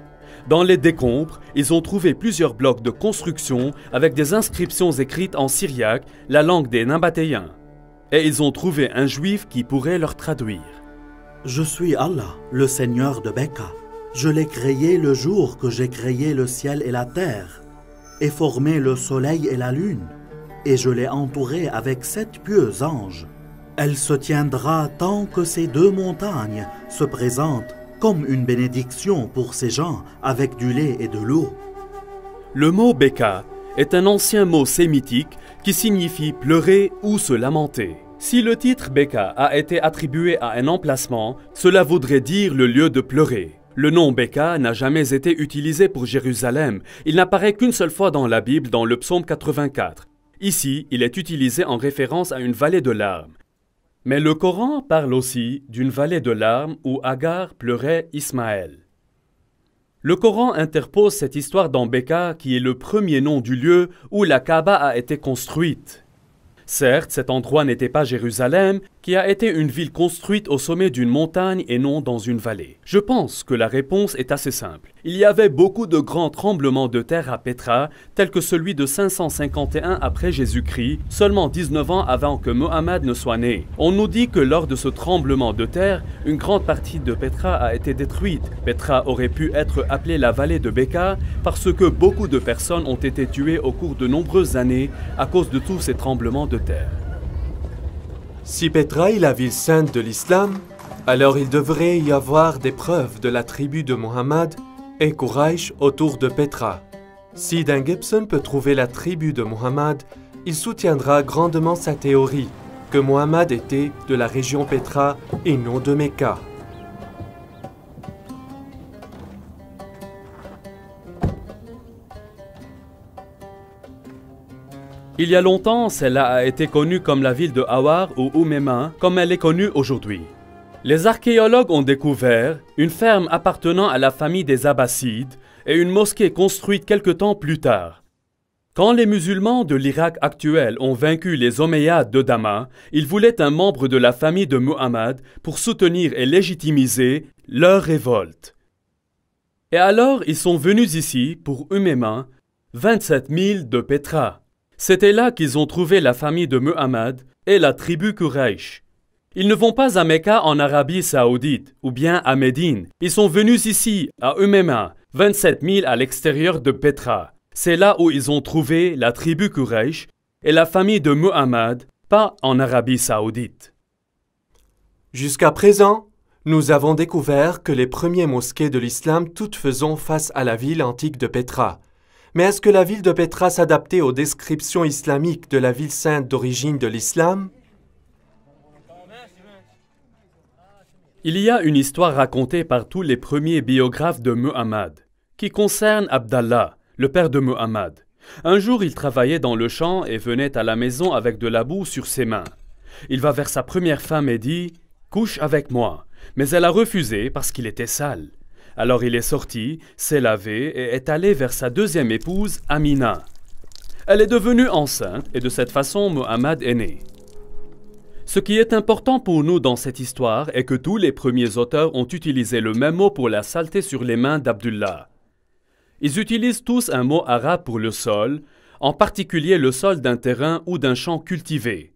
Dans les décombres, ils ont trouvé plusieurs blocs de construction avec des inscriptions écrites en syriaque, la langue des Nabatéens. Et ils ont trouvé un juif qui pourrait leur traduire. « Je suis Allah, le Seigneur de Mecca. Je l'ai créé le jour que j'ai créé le ciel et la terre, et formé le soleil et la lune, et je l'ai entouré avec 7 pieux anges. Elle se tiendra tant que ces 2 montagnes se présentent comme une bénédiction pour ces gens avec du lait et de l'eau. » Le mot Beka est un ancien mot sémitique qui signifie pleurer ou se lamenter. Si le titre Beka a été attribué à un emplacement, cela voudrait dire le lieu de pleurer. Le nom Beka n'a jamais été utilisé pour Jérusalem. Il n'apparaît qu'une seule fois dans la Bible, dans le psaume 84. Ici, il est utilisé en référence à une vallée de larmes. Mais le Coran parle aussi d'une vallée de larmes où Agar pleurait Ismaël. Le Coran interpose cette histoire dans Beka qui est le premier nom du lieu où la Kaaba a été construite. Certes, cet endroit n'était pas Jérusalem, qui a été une ville construite au sommet d'une montagne et non dans une vallée? Je pense que la réponse est assez simple. Il y avait beaucoup de grands tremblements de terre à Petra, tels que celui de 551 après Jésus-Christ, seulement 19 ans avant que Mohammed ne soit né. On nous dit que lors de ce tremblement de terre, une grande partie de Petra a été détruite. Petra aurait pu être appelée la vallée de Beka parce que beaucoup de personnes ont été tuées au cours de nombreuses années à cause de tous ces tremblements de terre. Si Petra est la ville sainte de l'islam, alors il devrait y avoir des preuves de la tribu de Mohammed et Quraysh autour de Petra. Si Dan Gibson peut trouver la tribu de Mohammed, il soutiendra grandement sa théorie que Mohammed était de la région Petra et non de Mecca. Il y a longtemps, celle-là a été connue comme la ville de Awar ou Oumema, comme elle est connue aujourd'hui. Les archéologues ont découvert une ferme appartenant à la famille des Abbassides et une mosquée construite quelque temps plus tard. Quand les musulmans de l'Irak actuel ont vaincu les Omeyyades de Damas, ils voulaient un membre de la famille de Muhammad pour soutenir et légitimiser leur révolte. Et alors, ils sont venus ici, pour Oumema, 27 000 de Petra. C'était là qu'ils ont trouvé la famille de Muhammad et la tribu Quraysh. Ils ne vont pas à Mecca en Arabie Saoudite ou bien à Médine. Ils sont venus ici, à Oumema, 27 000 à l'extérieur de Petra. C'est là où ils ont trouvé la tribu Quraysh et la famille de Muhammad, pas en Arabie Saoudite. Jusqu'à présent, nous avons découvert que les premiers mosquées de l'islam toutes faisaient face à la ville antique de Petra. Mais est-ce que la ville de Petra s'adaptait aux descriptions islamiques de la ville sainte d'origine de l'islam? Il y a une histoire racontée par tous les premiers biographes de Muhammad, qui concerne Abdallah, le père de Muhammad. Un jour, il travaillait dans le champ et venait à la maison avec de la boue sur ses mains. Il va vers sa première femme et dit « Couche avec moi », mais elle a refusé parce qu'il était sale. Alors il est sorti, s'est lavé et est allé vers sa deuxième épouse, Amina. Elle est devenue enceinte et de cette façon, Muhammad est né. Ce qui est important pour nous dans cette histoire est que tous les premiers auteurs ont utilisé le même mot pour la saleté sur les mains d'Abdullah. Ils utilisent tous un mot arabe pour le sol, en particulier le sol d'un terrain ou d'un champ cultivé.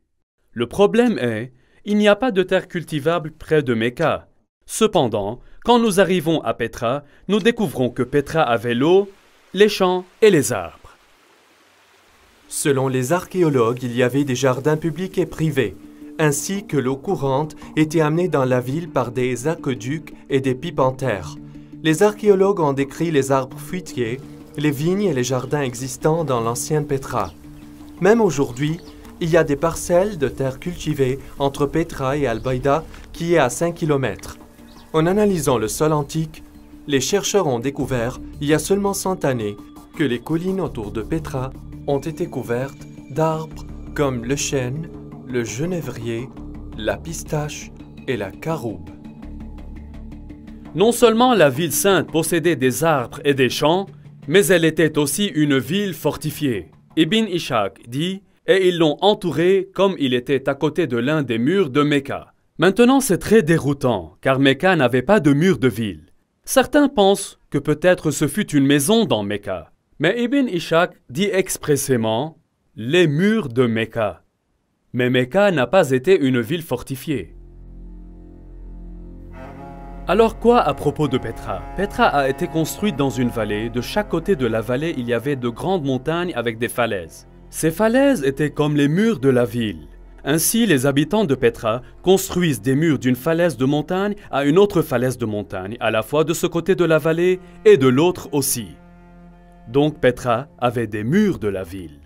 Le problème est, il n'y a pas de terre cultivable près de Mecca. Cependant, quand nous arrivons à Petra, nous découvrons que Petra avait l'eau, les champs et les arbres. Selon les archéologues, il y avait des jardins publics et privés, ainsi que l'eau courante était amenée dans la ville par des aqueducs et des pipes en terre. Les archéologues ont décrit les arbres fruitiers, les vignes et les jardins existants dans l'ancienne Petra. Même aujourd'hui, il y a des parcelles de terre cultivées entre Petra et Al-Baïda qui est à 5 km. En analysant le sol antique, les chercheurs ont découvert, il y a seulement 100 années, que les collines autour de Petra ont été couvertes d'arbres comme le chêne, le genévrier, la pistache et la caroube. Non seulement la ville sainte possédait des arbres et des champs, mais elle était aussi une ville fortifiée. Ibn Ishaq dit « Et ils l'ont entouré comme il était à côté de l'un des murs de Mecca ». Maintenant, c'est très déroutant, car Mecca n'avait pas de mur de ville. Certains pensent que peut-être ce fut une maison dans Mecca, mais Ibn Ishaq dit expressément « les murs de Mecca ». Mais Mecca n'a pas été une ville fortifiée. Alors quoi à propos de Petra? Petra a été construite dans une vallée. De chaque côté de la vallée, il y avait de grandes montagnes avec des falaises. Ces falaises étaient comme les murs de la ville. Ainsi, les habitants de Petra construisent des murs d'une falaise de montagne à une autre falaise de montagne, à la fois de ce côté de la vallée et de l'autre aussi. Donc Petra avait des murs de la ville.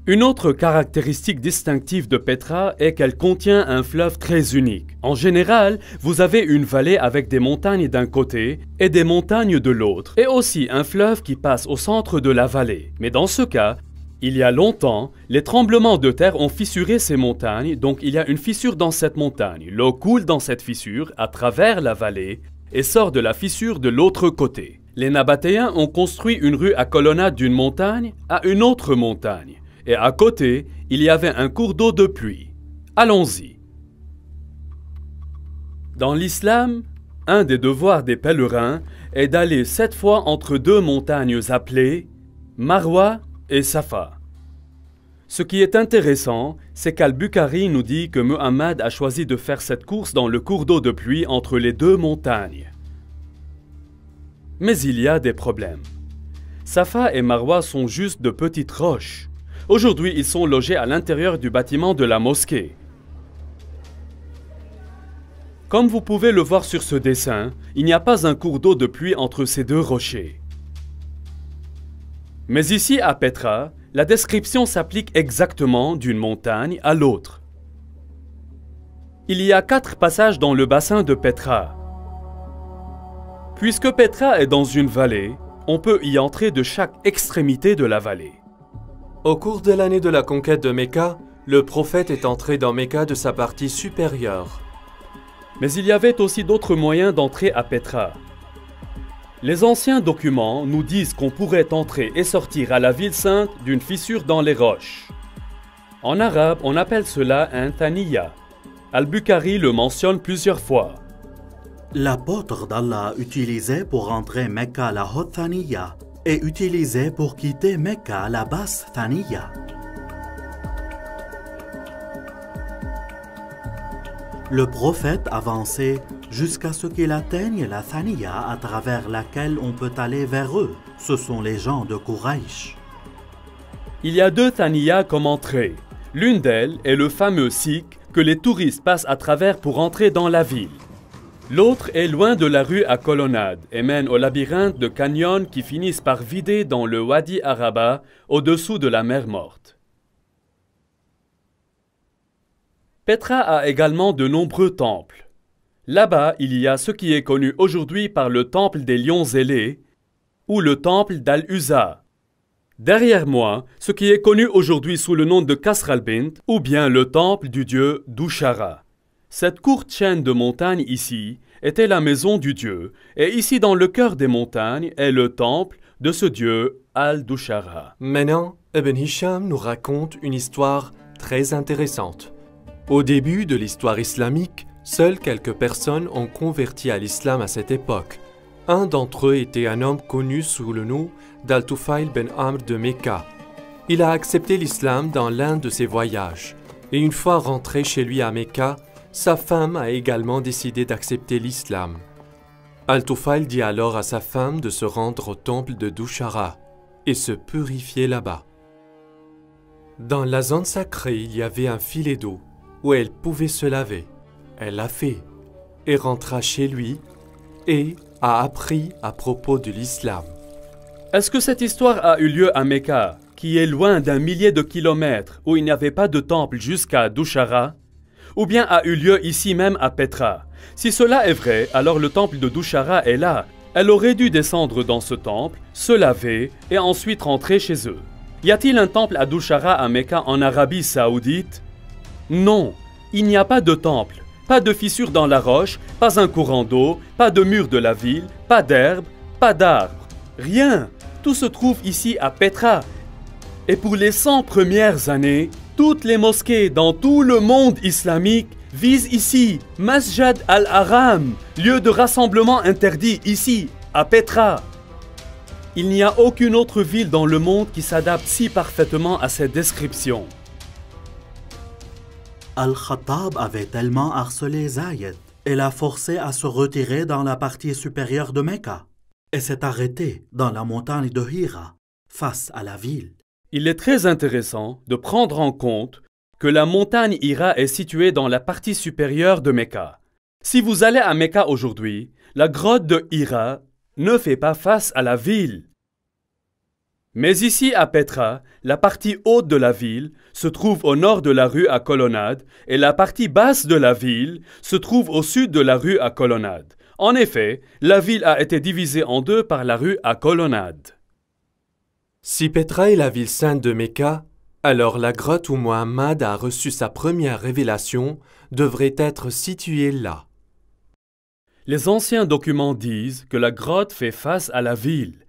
Une autre caractéristique distinctive de Petra est qu'elle contient un fleuve très unique. En général, vous avez une vallée avec des montagnes d'un côté et des montagnes de l'autre, et aussi un fleuve qui passe au centre de la vallée. Mais dans ce cas, il y a longtemps, les tremblements de terre ont fissuré ces montagnes, donc il y a une fissure dans cette montagne. L'eau coule dans cette fissure à travers la vallée et sort de la fissure de l'autre côté. Les Nabatéens ont construit une rue à colonnade d'une montagne à une autre montagne. et à côté, il y avait un cours d'eau de pluie. Allons-y. Dans l'islam, un des devoirs des pèlerins est d'aller 7 fois entre 2 montagnes appelées Marwa et Safa. Ce qui est intéressant, c'est qu'Al-Bukhari nous dit que Muhammad a choisi de faire cette course dans le cours d'eau de pluie entre les 2 montagnes. Mais il y a des problèmes. Safa et Marwa sont juste de petites roches. Aujourd'hui, ils sont logés à l'intérieur du bâtiment de la mosquée. Comme vous pouvez le voir sur ce dessin, il n'y a pas un cours d'eau de pluie entre ces 2 rochers. Mais ici, à Petra, la description s'applique exactement d'une montagne à l'autre. Il y a 4 passages dans le bassin de Petra. Puisque Petra est dans une vallée, on peut y entrer de chaque extrémité de la vallée. Au cours de l'année de la conquête de Mecca, le prophète est entré dans Mecca de sa partie supérieure. Mais il y avait aussi d'autres moyens d'entrer à Petra. Les anciens documents nous disent qu'on pourrait entrer et sortir à la ville sainte d'une fissure dans les roches. En arabe, on appelle cela un thaniya. Al-Bukhari le mentionne plusieurs fois. L'apôtre d'Allah utilisait pour entrer Mecca la haute thaniya et utilisait pour quitter Mecca la basse thaniya. Le prophète avançait jusqu'à ce qu'il atteigne la thaniya à travers laquelle on peut aller vers eux. Ce sont les gens de Quraysh. Il y a 2 thaniyas comme entrée. L'une d'elles est le fameux sikh que les touristes passent à travers pour entrer dans la ville. L'autre est loin de la rue à colonnade et mène au labyrinthe de canyons qui finissent par vider dans le Wadi Araba au-dessous de la mer Morte. Petra a également de nombreux temples. Là-bas, il y a ce qui est connu aujourd'hui par le temple des lions ailés ou le temple d'Al-Uzza. Derrière moi, ce qui est connu aujourd'hui sous le nom de Kasr al-Bint ou bien le temple du dieu Dushara. Cette courte chaîne de montagnes ici était la maison du dieu et ici dans le cœur des montagnes est le temple de ce dieu Al-Dushara. Maintenant, Ibn Hisham nous raconte une histoire très intéressante. Au début de l'histoire islamique, seules quelques personnes ont converti à l'islam à cette époque. Un d'entre eux était un homme connu sous le nom d'Al-Tufail ben Amr de Mecca. Il a accepté l'islam dans l'un de ses voyages, et une fois rentré chez lui à Mecca, sa femme a également décidé d'accepter l'islam. Al-Tufail dit alors à sa femme de se rendre au temple de Dushara et se purifier là-bas. Dans la zone sacrée, il y avait un filet d'eau où elle pouvait se laver. Elle l'a fait et rentra chez lui et a appris à propos de l'islam. Est-ce que cette histoire a eu lieu à Mecca, qui est loin d'un millier de kilomètres, où il n'y avait pas de temple jusqu'à Dushara, ou bien a eu lieu ici même à Petra? Si cela est vrai, alors le temple de Dushara est là. Elle aurait dû descendre dans ce temple, se laver et ensuite rentrer chez eux. Y a-t-il un temple à Dushara à Mecca en Arabie Saoudite? Non, il n'y a pas de temple, pas de fissure dans la roche, pas un courant d'eau, pas de mur de la ville, pas d'herbe, pas d'arbres. Rien, tout se trouve ici à Petra. Et pour les 100 premières années, toutes les mosquées dans tout le monde islamique visent ici, Masjid al-Haram, lieu de rassemblement interdit ici, à Petra. Il n'y a aucune autre ville dans le monde qui s'adapte si parfaitement à cette description. Al-Khattab avait tellement harcelé Zayed et l'a forcé à se retirer dans la partie supérieure de Mecca et s'est arrêté dans la montagne de Hira, face à la ville. Il est très intéressant de prendre en compte que la montagne Hira est située dans la partie supérieure de Mecca. Si vous allez à Mecca aujourd'hui, la grotte de Hira ne fait pas face à la ville. Mais ici à Petra, la partie haute de la ville se trouve au nord de la rue à colonnade et la partie basse de la ville se trouve au sud de la rue à colonnade. En effet, la ville a été divisée en deux par la rue à colonnade. Si Petra est la ville sainte de Mecca, alors la grotte où Muhammad a reçu sa première révélation devrait être située là. Les anciens documents disent que la grotte fait face à la ville.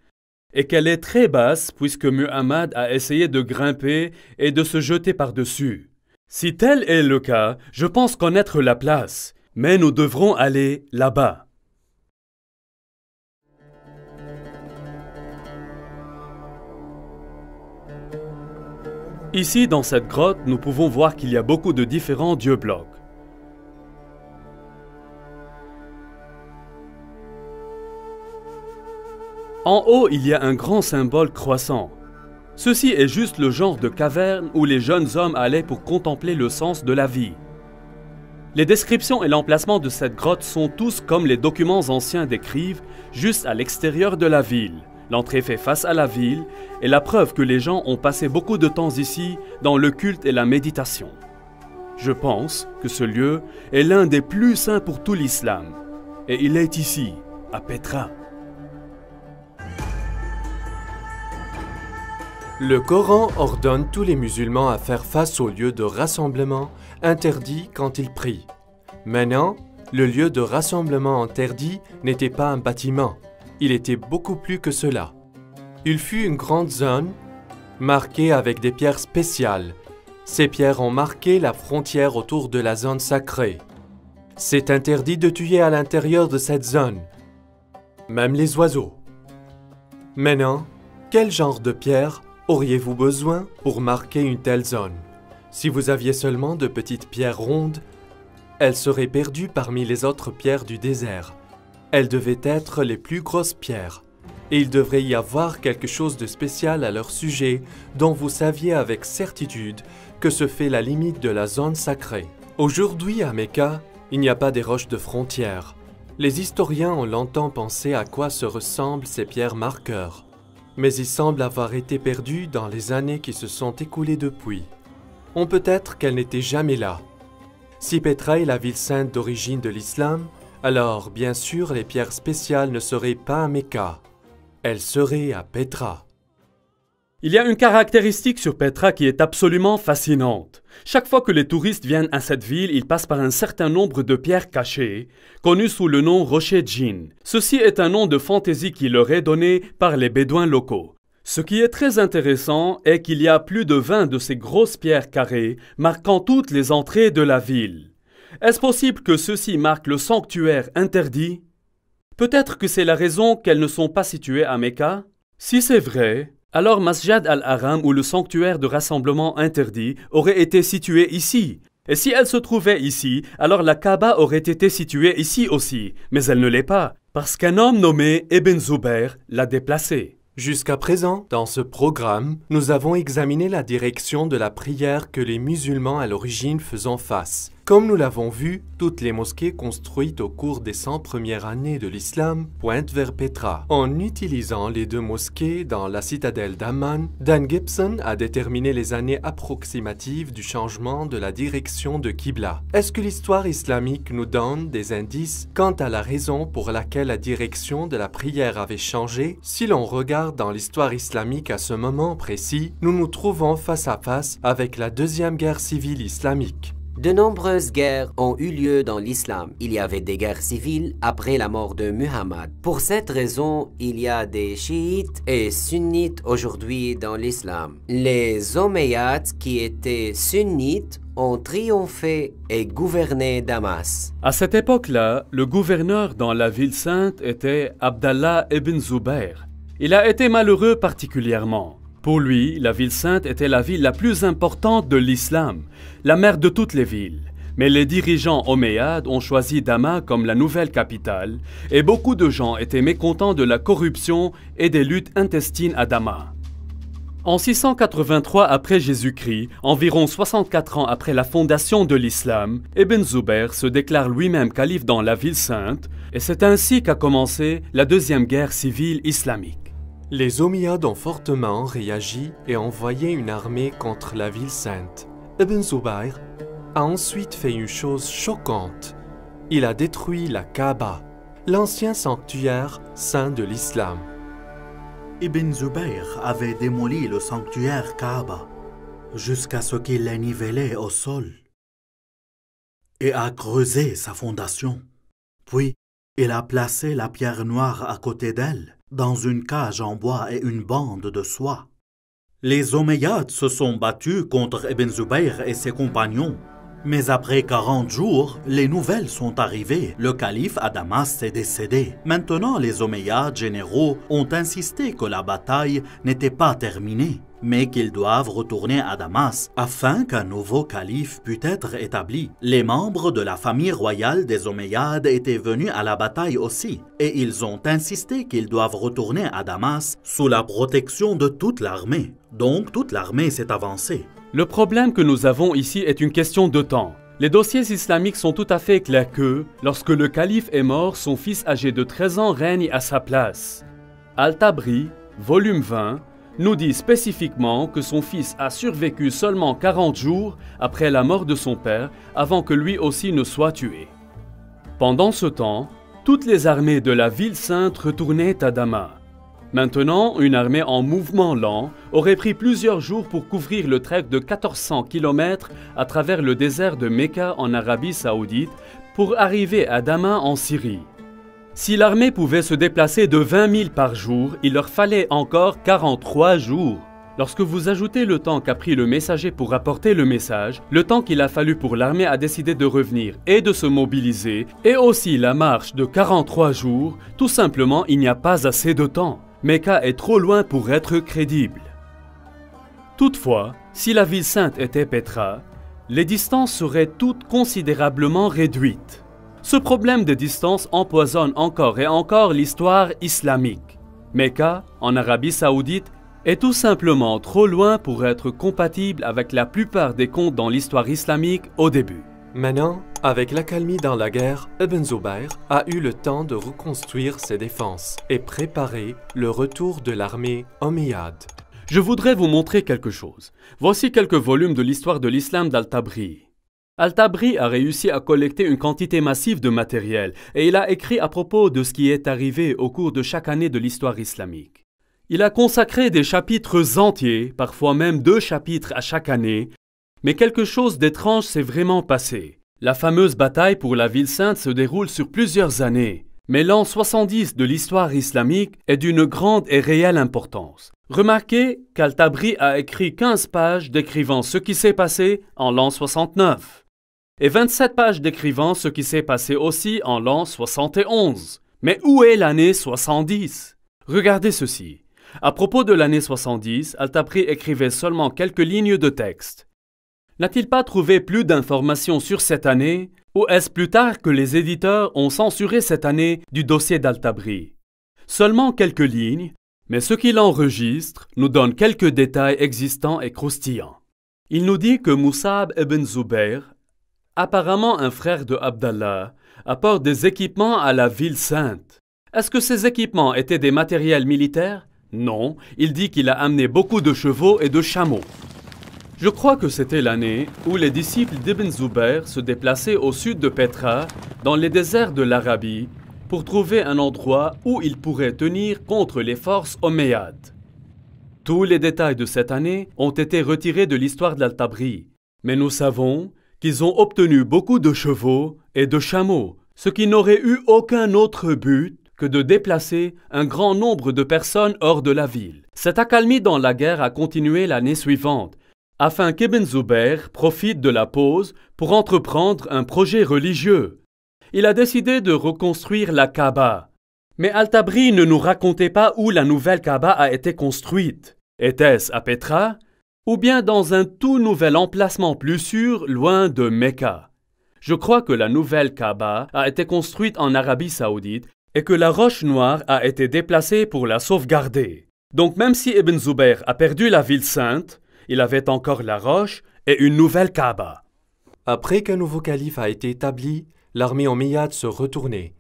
et qu'elle est très basse puisque Muhammad a essayé de grimper et de se jeter par-dessus. Si tel est le cas, je pense connaître la place, mais nous devrons aller là-bas. Ici, dans cette grotte, nous pouvons voir qu'il y a beaucoup de différents dieux-blocs. En haut, il y a un grand symbole croissant. Ceci est juste le genre de caverne où les jeunes hommes allaient pour contempler le sens de la vie. Les descriptions et l'emplacement de cette grotte sont tous comme les documents anciens décrivent, juste à l'extérieur de la ville. L'entrée fait face à la ville et la preuve que les gens ont passé beaucoup de temps ici dans le culte et la méditation. Je pense que ce lieu est l'un des plus saints pour tout l'islam. Et il est ici, à Petra. Le Coran ordonne tous les musulmans à faire face au lieu de rassemblement interdit quand ils prient. Maintenant, le lieu de rassemblement interdit n'était pas un bâtiment. Il était beaucoup plus que cela. Il fut une grande zone marquée avec des pierres spéciales. Ces pierres ont marqué la frontière autour de la zone sacrée. C'est interdit de tuer à l'intérieur de cette zone, même les oiseaux. Maintenant, quel genre de pierre auriez-vous besoin pour marquer une telle zone? Si vous aviez seulement de petites pierres rondes, elles seraient perdues parmi les autres pierres du désert. Elles devaient être les plus grosses pierres, et il devrait y avoir quelque chose de spécial à leur sujet dont vous saviez avec certitude que ce fait la limite de la zone sacrée. Aujourd'hui à Mecca, il n'y a pas des roches de frontières. Les historiens ont longtemps pensé à quoi se ressemblent ces pierres marqueurs, mais ils semblent avoir été perdus dans les années qui se sont écoulées depuis. On peut être qu'elles n'étaient jamais là. Si Petra est la ville sainte d'origine de l'islam, alors, bien sûr, les pierres spéciales ne seraient pas à Mecca. Elles seraient à Petra. Il y a une caractéristique sur Petra qui est absolument fascinante. Chaque fois que les touristes viennent à cette ville, ils passent par un certain nombre de pierres cachées, connues sous le nom Rocher Djinn. Ceci est un nom de fantaisie qui leur est donné par les bédouins locaux. Ce qui est très intéressant est qu'il y a plus de 20 de ces grosses pierres carrées marquant toutes les entrées de la ville. Est-ce possible que ceux-ci marquent le sanctuaire interdit? Peut-être que c'est la raison qu'elles ne sont pas situées à Mecca? Si c'est vrai, alors Masjid al-Haram ou le sanctuaire de rassemblement interdit aurait été situé ici. Et si elle se trouvait ici, alors la Kaaba aurait été située ici aussi. Mais elle ne l'est pas, parce qu'un homme nommé Ibn Zubayr l'a déplacée. Jusqu'à présent, dans ce programme, nous avons examiné la direction de la prière que les musulmans à l'origine faisaient face. Comme nous l'avons vu, toutes les mosquées construites au cours des 100 premières années de l'islam pointent vers Petra. En utilisant les deux mosquées dans la citadelle d'Amman, Dan Gibson a déterminé les années approximatives du changement de la direction de Qibla. Est-ce que l'histoire islamique nous donne des indices quant à la raison pour laquelle la direction de la prière avait changé? Si l'on regarde dans l'histoire islamique à ce moment précis, nous nous trouvons face à face avec la deuxième guerre civile islamique. De nombreuses guerres ont eu lieu dans l'islam. Il y avait des guerres civiles après la mort de Muhammad. Pour cette raison, il y a des chiites et sunnites aujourd'hui dans l'islam. Les Omeyyades, qui étaient sunnites, ont triomphé et gouverné Damas. À cette époque-là, le gouverneur dans la ville sainte était Abdallah ibn Zubayr. Il a été malheureux particulièrement. Pour lui, la ville sainte était la ville la plus importante de l'islam, la mère de toutes les villes. Mais les dirigeants omeyyades ont choisi Damas comme la nouvelle capitale et beaucoup de gens étaient mécontents de la corruption et des luttes intestines à Damas. En 683 après Jésus-Christ, environ 64 ans après la fondation de l'islam, Ibn Zubayr se déclare lui-même calife dans la ville sainte et c'est ainsi qu'a commencé la deuxième guerre civile islamique. Les Omeyyades ont fortement réagi et envoyé une armée contre la ville sainte. Ibn Zubayr a ensuite fait une chose choquante. Il a détruit la Kaaba, l'ancien sanctuaire saint de l'islam. Ibn Zubayr avait démoli le sanctuaire Kaaba jusqu'à ce qu'il l'ait nivelé au sol et a creusé sa fondation. Puis, il a placé la pierre noire à côté d'elle dans une cage en bois et une bande de soie. Les Omeyyades se sont battus contre Ibn Zubayr et ses compagnons. Mais après 40 jours, les nouvelles sont arrivées. Le calife à Damas est décédé. Maintenant, les Omeyyades généraux ont insisté que la bataille n'était pas terminée, mais qu'ils doivent retourner à Damas afin qu'un nouveau calife puisse être établi. Les membres de la famille royale des Omeyyades étaient venus à la bataille aussi, et ils ont insisté qu'ils doivent retourner à Damas sous la protection de toute l'armée. Donc, toute l'armée s'est avancée. Le problème que nous avons ici est une question de temps. Les dossiers islamiques sont tout à fait clairs que, lorsque le calife est mort, son fils âgé de 13 ans règne à sa place. Al-Tabri, volume 20, nous dit spécifiquement que son fils a survécu seulement 40 jours après la mort de son père, avant que lui aussi ne soit tué. Pendant ce temps, toutes les armées de la ville sainte retournaient à Damas. Maintenant, une armée en mouvement lent aurait pris plusieurs jours pour couvrir le trek de 1400 km à travers le désert de Mecca en Arabie Saoudite pour arriver à Damas en Syrie. Si l'armée pouvait se déplacer de 20 000 par jour, il leur fallait encore 43 jours. Lorsque vous ajoutez le temps qu'a pris le messager pour apporter le message, le temps qu'il a fallu pour l'armée à décider de revenir et de se mobiliser, et aussi la marche de 43 jours, tout simplement il n'y a pas assez de temps. Mecca est trop loin pour être crédible. Toutefois, si la ville sainte était Petra, les distances seraient toutes considérablement réduites. Ce problème de distance empoisonne encore et encore l'histoire islamique. Mecca, en Arabie Saoudite, est tout simplement trop loin pour être compatible avec la plupart des contes dans l'histoire islamique au début. Maintenant, avec l'accalmie dans la guerre, Ibn Zubayr a eu le temps de reconstruire ses défenses et préparer le retour de l'armée omeyyade. Je voudrais vous montrer quelque chose. Voici quelques volumes de l'histoire de l'islam d'Al-Tabri. Al-Tabri a réussi à collecter une quantité massive de matériel et il a écrit à propos de ce qui est arrivé au cours de chaque année de l'histoire islamique. Il a consacré des chapitres entiers, parfois même 2 chapitres à chaque année, mais quelque chose d'étrange s'est vraiment passé. La fameuse bataille pour la ville sainte se déroule sur plusieurs années, mais l'an 70 de l'histoire islamique est d'une grande et réelle importance. Remarquez qu'Al-Tabri a écrit 15 pages décrivant ce qui s'est passé en l'an 69 et 27 pages décrivant ce qui s'est passé aussi en l'an 71. Mais où est l'année 70? Regardez ceci. À propos de l'année 70, Al-Tabri écrivait seulement quelques lignes de texte. N'a-t-il pas trouvé plus d'informations sur cette année, ou est-ce plus tard que les éditeurs ont censuré cette année du dossier d'Al-Tabri? Seulement quelques lignes, mais ce qu'il enregistre nous donne quelques détails existants et croustillants. Il nous dit que Mus'ab ibn Zubayr, apparemment un frère de Abdallah, apporte des équipements à la ville sainte. Est-ce que ces équipements étaient des matériels militaires? Non, il dit qu'il a amené beaucoup de chevaux et de chameaux. Je crois que c'était l'année où les disciples d'Ibn Zubayr se déplaçaient au sud de Petra, dans les déserts de l'Arabie, pour trouver un endroit où ils pourraient tenir contre les forces omeyyades. Tous les détails de cette année ont été retirés de l'histoire d'Al-Tabri, mais nous savons qu'ils ont obtenu beaucoup de chevaux et de chameaux, ce qui n'aurait eu aucun autre but que de déplacer un grand nombre de personnes hors de la ville. Cette accalmie dans la guerre a continué l'année suivante, afin qu'Ibn Zubayr profite de la pause pour entreprendre un projet religieux. Il a décidé de reconstruire la Kaaba. Mais Al-Tabri ne nous racontait pas où la nouvelle Kaaba a été construite. Était-ce à Petra ou bien dans un tout nouvel emplacement plus sûr loin de Mecca? Je crois que la nouvelle Kaaba a été construite en Arabie Saoudite et que la roche noire a été déplacée pour la sauvegarder. Donc même si Ibn Zubayr a perdu la ville sainte, il avait encore la roche et une nouvelle Kaaba. Après qu'un nouveau calife a été établi, l'armée omeyyade se retournait.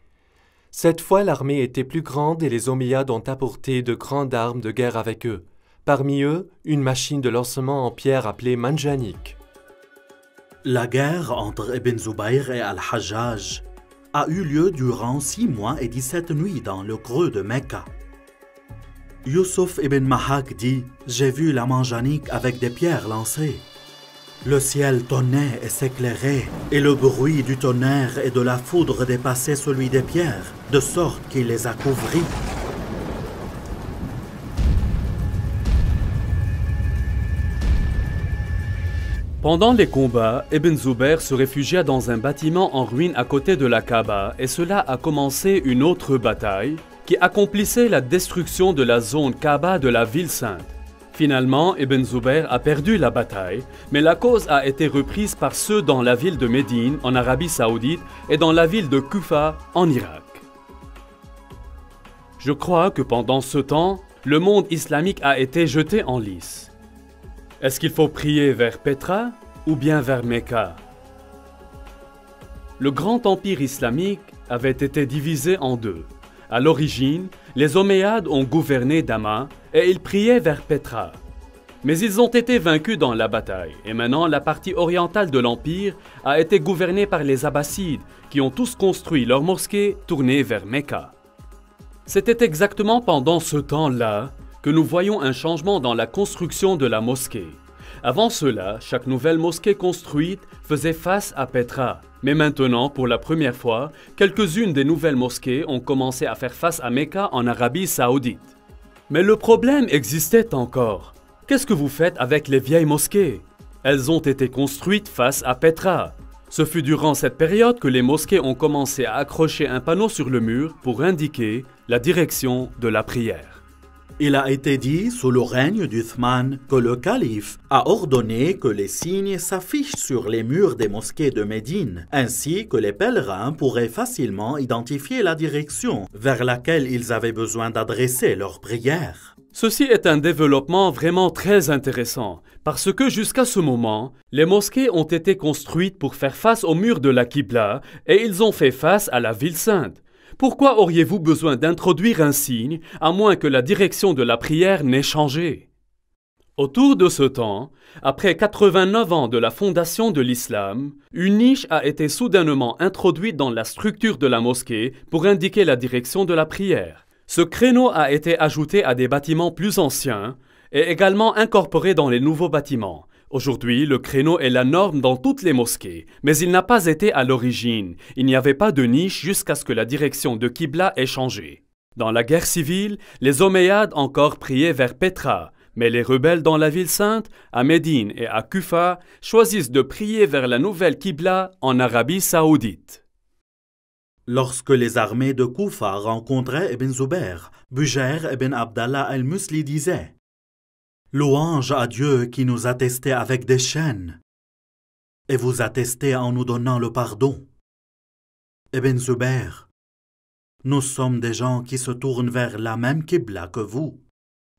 Cette fois, l'armée était plus grande et les Omeyyades ont apporté de grandes armes de guerre avec eux. Parmi eux, une machine de lancement en pierre appelée Manjanik. La guerre entre Ibn Zubayr et Al-Hajjaj a eu lieu durant 6 mois et 17 nuits dans le creux de Mecca. Yusuf ibn Mahak dit « J'ai vu la Manjanik avec des pierres lancées. Le ciel tonnait et s'éclairait, et le bruit du tonnerre et de la foudre dépassait celui des pierres, de sorte qu'il les a couvries. Pendant les combats, Ibn Zubayr se réfugia dans un bâtiment en ruine à côté de la Kaaba et cela a commencé une autre bataille qui accomplissait la destruction de la zone Kaaba de la ville sainte. Finalement, Ibn Zubayr a perdu la bataille, mais la cause a été reprise par ceux dans la ville de Médine en Arabie Saoudite et dans la ville de Kufa en Irak. Je crois que pendant ce temps, le monde islamique a été jeté en lice. Est-ce qu'il faut prier vers Petra ou bien vers Mecca? Le grand empire islamique avait été divisé en deux. À l'origine, les Omeyyades ont gouverné Damas et ils priaient vers Petra. Mais ils ont été vaincus dans la bataille et maintenant la partie orientale de l'empire a été gouvernée par les Abbassides qui ont tous construit leur mosquée tournée vers Mecca. C'était exactement pendant ce temps-là que nous voyons un changement dans la construction de la mosquée. Avant cela, chaque nouvelle mosquée construite faisait face à Petra. Mais maintenant, pour la première fois, quelques-unes des nouvelles mosquées ont commencé à faire face à Mecca en Arabie Saoudite. Mais le problème existait encore. Qu'est-ce que vous faites avec les vieilles mosquées? Elles ont été construites face à Petra. Ce fut durant cette période que les mosquées ont commencé à accrocher un panneau sur le mur pour indiquer la direction de la prière. Il a été dit sous le règne d'Uthman que le calife a ordonné que les signes s'affichent sur les murs des mosquées de Médine, ainsi que les pèlerins pourraient facilement identifier la direction vers laquelle ils avaient besoin d'adresser leurs prières. Ceci est un développement vraiment très intéressant, parce que jusqu'à ce moment, les mosquées ont été construites pour faire face au mur de la Qibla et ils ont fait face à la ville sainte. Pourquoi auriez-vous besoin d'introduire un signe, à moins que la direction de la prière n'ait changé? Autour de ce temps, après 89 ans de la fondation de l'islam, une niche a été soudainement introduite dans la structure de la mosquée pour indiquer la direction de la prière. Ce créneau a été ajouté à des bâtiments plus anciens et également incorporé dans les nouveaux bâtiments. Aujourd'hui, le créneau est la norme dans toutes les mosquées, mais il n'a pas été à l'origine. Il n'y avait pas de niche jusqu'à ce que la direction de Qibla ait changé. Dans la guerre civile, les Omeyyades encore priaient vers Petra, mais les rebelles dans la ville sainte, à Médine et à Kufa, choisissent de prier vers la nouvelle Qibla en Arabie Saoudite. Lorsque les armées de Kufa rencontraient Ibn Zubayr, Bujair ibn Abdallah al-Musli disait: « Louange à Dieu qui nous a testés avec des chaînes, et vous a testés en nous donnant le pardon. Ibn Zubayr, nous sommes des gens qui se tournent vers la même Qibla que vous. »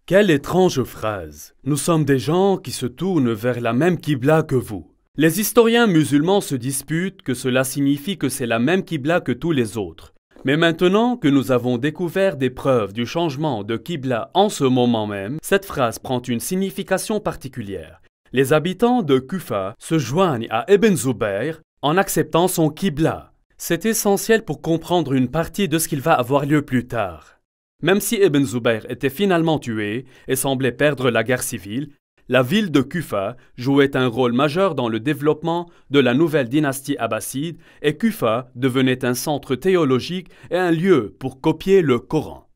Quelle étrange phrase! Nous sommes des gens qui se tournent vers la même Qibla que vous. Les historiens musulmans se disputent que cela signifie que c'est la même Qibla que tous les autres. Mais maintenant que nous avons découvert des preuves du changement de Qibla en ce moment même, cette phrase prend une signification particulière. Les habitants de Kufa se joignent à Ibn Zubayr en acceptant son Qibla. C'est essentiel pour comprendre une partie de ce qu'il va avoir lieu plus tard. Même si Ibn Zubayr était finalement tué et semblait perdre la guerre civile, la ville de Kufa jouait un rôle majeur dans le développement de la nouvelle dynastie abbasside et Kufa devenait un centre théologique et un lieu pour copier le Coran.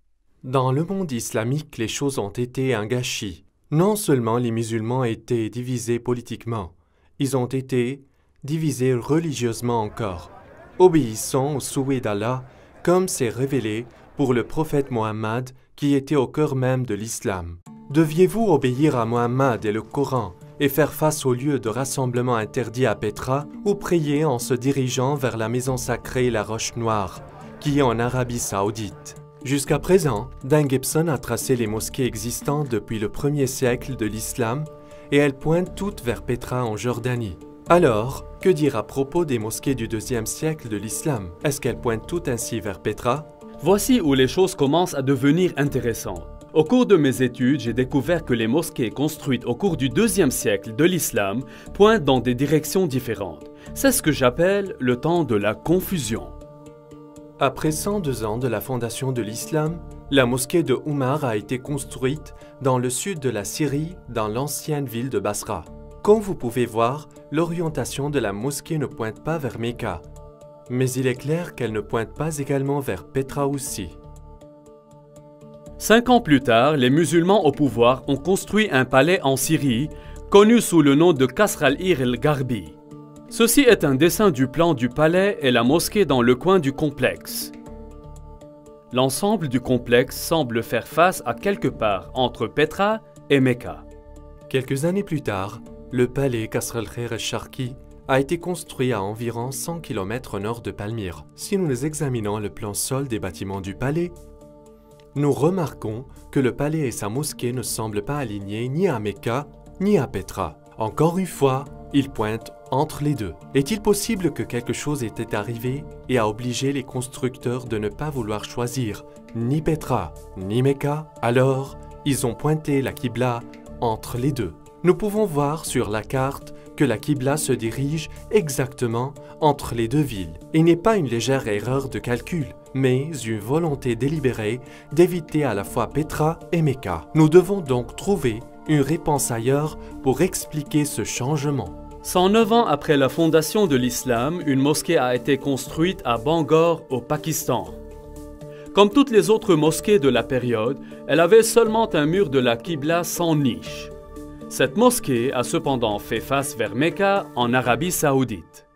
Dans le monde islamique, les choses ont été un gâchis. Non seulement les musulmans étaient divisés politiquement, ils ont été divisés religieusement encore, obéissant au souhait d'Allah, comme c'est révélé pour le prophète Mohammed qui était au cœur même de l'islam. Deviez-vous obéir à Mohammed et le Coran et faire face au lieu de rassemblement interdit à Petra ou prier en se dirigeant vers la maison sacrée La Roche Noire, qui est en Arabie Saoudite? Jusqu'à présent, Dan Gibson a tracé les mosquées existantes depuis le 1er siècle de l'islam et elles pointent toutes vers Petra en Jordanie. Alors, que dire à propos des mosquées du 2e siècle de l'islam? Est-ce qu'elles pointent toutes ainsi vers Petra? Voici où les choses commencent à devenir intéressantes. Au cours de mes études, j'ai découvert que les mosquées construites au cours du 2e siècle de l'islam pointent dans des directions différentes. C'est ce que j'appelle le temps de la confusion. Après 102 ans de la fondation de l'islam, la mosquée de Oumar a été construite dans le sud de la Syrie, dans l'ancienne ville de Basra. Comme vous pouvez voir, l'orientation de la mosquée ne pointe pas vers Mecca. Mais il est clair qu'elle ne pointe pas également vers Petra aussi. 5 ans plus tard, les musulmans au pouvoir ont construit un palais en Syrie, connu sous le nom de Qasr al-Ir el-Gharbi. Ceci est un dessin du plan du palais et la mosquée dans le coin du complexe. L'ensemble du complexe semble faire face à quelque part entre Petra et Mecca. Quelques années plus tard, le palais Qasr al-Khair el-Sharqi a été construit à environ 100 km au nord de Palmyre. Si nous examinons le plan sol des bâtiments du palais, nous remarquons que le palais et sa mosquée ne semblent pas alignés ni à Mecca ni à Petra. Encore une fois, ils pointent entre les deux. Est-il possible que quelque chose était arrivé et a obligé les constructeurs de ne pas vouloir choisir ni Petra ni Mecca? Alors, ils ont pointé la Qibla entre les deux. Nous pouvons voir sur la carte que la Qibla se dirige exactement entre les deux villes. Il n'est pas une légère erreur de calcul, mais une volonté délibérée d'éviter à la fois Petra et Mecca. Nous devons donc trouver une réponse ailleurs pour expliquer ce changement. 109 ans après la fondation de l'islam, une mosquée a été construite à Bangor, au Pakistan. Comme toutes les autres mosquées de la période, elle avait seulement un mur de la Qibla sans niche. Cette mosquée a cependant fait face vers Mecca, en Arabie Saoudite.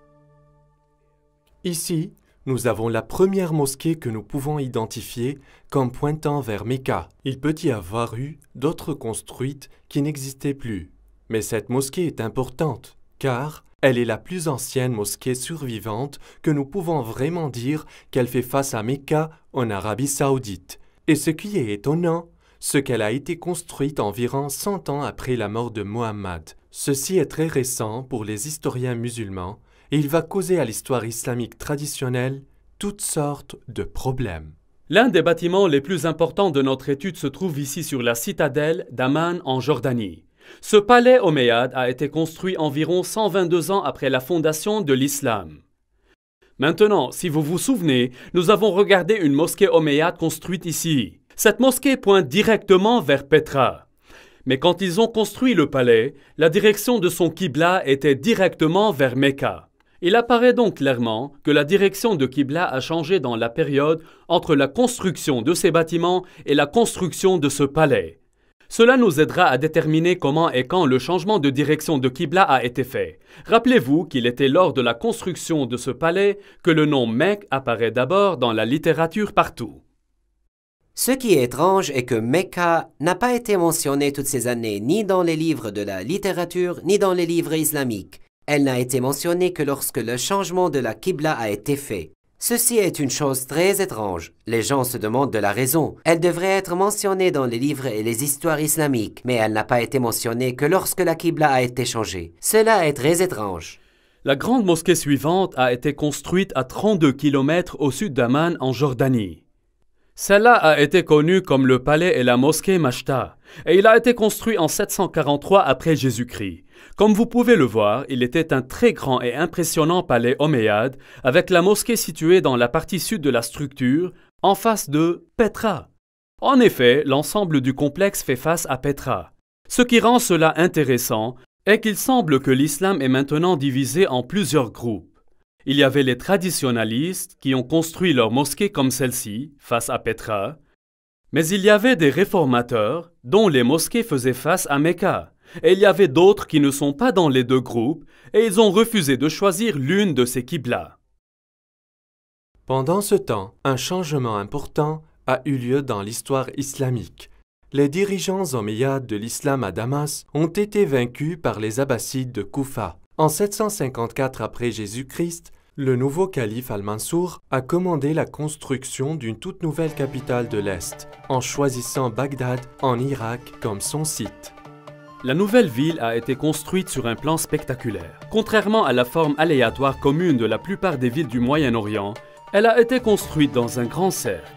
Ici, nous avons la première mosquée que nous pouvons identifier comme pointant vers Mecca. Il peut y avoir eu d'autres construites qui n'existaient plus. Mais cette mosquée est importante, car elle est la plus ancienne mosquée survivante que nous pouvons vraiment dire qu'elle fait face à Mecca en Arabie Saoudite. Et ce qui est étonnant, c'est qu'elle a été construite environ 100 ans après la mort de Mohammed. Ceci est très récent pour les historiens musulmans et il va causer à l'histoire islamique traditionnelle toutes sortes de problèmes. L'un des bâtiments les plus importants de notre étude se trouve ici sur la citadelle d'Amman en Jordanie. Ce palais omeyyade a été construit environ 122 ans après la fondation de l'islam. Maintenant, si vous vous souvenez, nous avons regardé une mosquée omeyyade construite ici. Cette mosquée pointe directement vers Petra. Mais quand ils ont construit le palais, la direction de son Qibla était directement vers Mecca. Il apparaît donc clairement que la direction de Qibla a changé dans la période entre la construction de ces bâtiments et la construction de ce palais. Cela nous aidera à déterminer comment et quand le changement de direction de Qibla a été fait. Rappelez-vous qu'il était lors de la construction de ce palais que le nom Mecque apparaît d'abord dans la littérature partout. Ce qui est étrange est que Mecca n'a pas été mentionné toutes ces années ni dans les livres de la littérature ni dans les livres islamiques. Elle n'a été mentionnée que lorsque le changement de la Qibla a été fait. Ceci est une chose très étrange. Les gens se demandent de la raison. Elle devrait être mentionnée dans les livres et les histoires islamiques, mais elle n'a pas été mentionnée que lorsque la Qibla a été changée. Cela est très étrange. La grande mosquée suivante a été construite à 32 km au sud d'Amman en Jordanie. Celle-là a été connue comme le palais et la mosquée Mashta, et il a été construit en 743 après Jésus-Christ. Comme vous pouvez le voir, il était un très grand et impressionnant palais omeyyade, avec la mosquée située dans la partie sud de la structure, en face de Petra. En effet, l'ensemble du complexe fait face à Petra. Ce qui rend cela intéressant est qu'il semble que l'islam est maintenant divisé en plusieurs groupes. Il y avait les traditionalistes qui ont construit leur mosquée comme celle-ci, face à Petra, mais il y avait des réformateurs dont les mosquées faisaient face à Mecca, et il y avait d'autres qui ne sont pas dans les deux groupes et ils ont refusé de choisir l'une de ces qiblas. Pendant ce temps, un changement important a eu lieu dans l'histoire islamique. Les dirigeants omeyyades de l'islam à Damas ont été vaincus par les Abbassides de Koufa. En 754 après Jésus-Christ, le nouveau calife Al-Mansour a commandé la construction d'une toute nouvelle capitale de l'Est, en choisissant Bagdad en Irak comme son site. La nouvelle ville a été construite sur un plan spectaculaire. Contrairement à la forme aléatoire commune de la plupart des villes du Moyen-Orient, elle a été construite dans un grand cercle.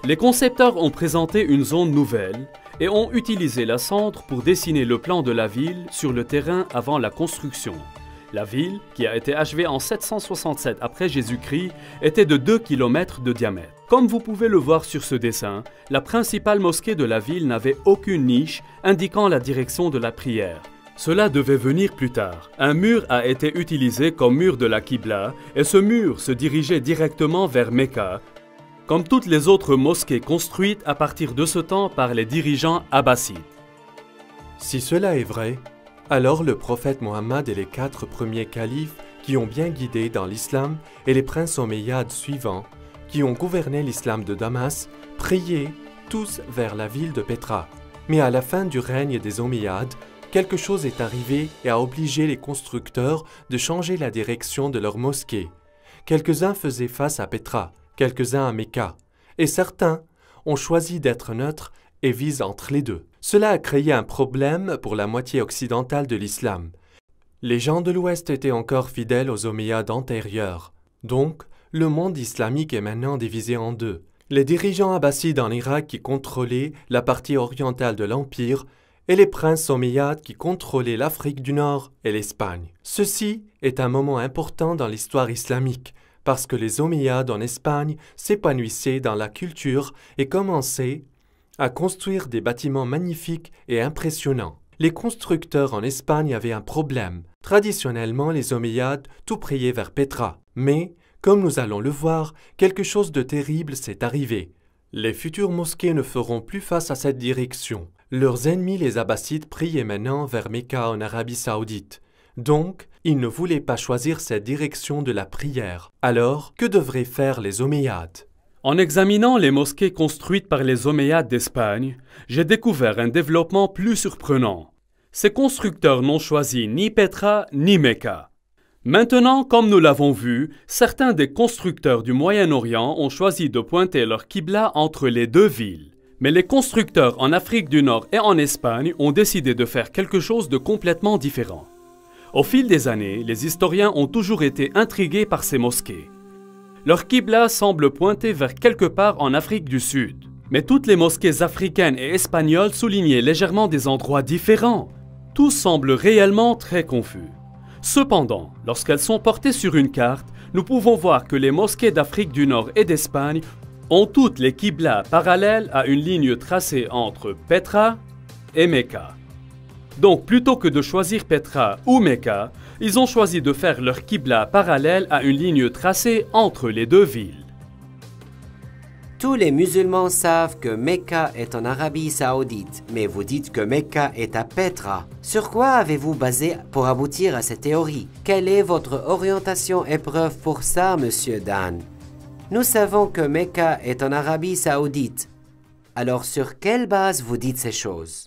Les concepteurs ont présenté une zone nouvelle et ont utilisé la cendre pour dessiner le plan de la ville sur le terrain avant la construction. La ville, qui a été achevée en 767 après Jésus-Christ, était de 2 km de diamètre. Comme vous pouvez le voir sur ce dessin, la principale mosquée de la ville n'avait aucune niche indiquant la direction de la prière. Cela devait venir plus tard. Un mur a été utilisé comme mur de la Qibla et ce mur se dirigeait directement vers Mecca, comme toutes les autres mosquées construites à partir de ce temps par les dirigeants abbassides. Si cela est vrai, Alors le prophète Mohammed et les 4 premiers califes qui ont bien guidé dans l'islam et les princes omeyyades suivants qui ont gouverné l'islam de Damas priaient tous vers la ville de Petra. Mais à la fin du règne des Omeyyades, quelque chose est arrivé et a obligé les constructeurs de changer la direction de leur mosquée. Quelques-uns faisaient face à Petra, quelques-uns à Mecca, et certains ont choisi d'être neutres et visent entre les deux. Cela a créé un problème pour la moitié occidentale de l'islam. Les gens de l'Ouest étaient encore fidèles aux Omeyyades antérieurs. Donc, le monde islamique est maintenant divisé en deux. Les dirigeants abbassides en Irak qui contrôlaient la partie orientale de l'Empire et les princes omeyyades qui contrôlaient l'Afrique du Nord et l'Espagne. Ceci est un moment important dans l'histoire islamique parce que les Omeyyades en Espagne s'épanouissaient dans la culture et commençaient à construire des bâtiments magnifiques et impressionnants. Les constructeurs en Espagne avaient un problème. Traditionnellement, les Omeyyades tout priaient vers Petra. Mais, comme nous allons le voir, quelque chose de terrible s'est arrivé. Les futures mosquées ne feront plus face à cette direction. Leurs ennemis, les Abbassides, priaient maintenant vers Mecca en Arabie Saoudite. Donc, ils ne voulaient pas choisir cette direction de la prière. Alors, que devraient faire les Omeyyades? En examinant les mosquées construites par les Omeyyades d'Espagne, j'ai découvert un développement plus surprenant. Ces constructeurs n'ont choisi ni Petra ni Mecca. Maintenant, comme nous l'avons vu, certains des constructeurs du Moyen-Orient ont choisi de pointer leur qibla entre les deux villes. Mais les constructeurs en Afrique du Nord et en Espagne ont décidé de faire quelque chose de complètement différent. Au fil des années, les historiens ont toujours été intrigués par ces mosquées. Leur qibla semble pointer vers quelque part en Afrique du Sud. Mais toutes les mosquées africaines et espagnoles soulignaient légèrement des endroits différents. Tout semble réellement très confus. Cependant, lorsqu'elles sont portées sur une carte, nous pouvons voir que les mosquées d'Afrique du Nord et d'Espagne ont toutes les qiblas parallèles à une ligne tracée entre Petra et Mecca. Donc, plutôt que de choisir Petra ou Mecca, ils ont choisi de faire leur qibla parallèle à une ligne tracée entre les deux villes. Tous les musulmans savent que Mecca est en Arabie Saoudite, mais vous dites que Mecca est à Petra. Sur quoi avez-vous basé pour aboutir à cette théorie? Quelle est votre orientation et preuve pour ça, Monsieur Dan? Nous savons que Mecca est en Arabie Saoudite. Alors sur quelle base vous dites ces choses?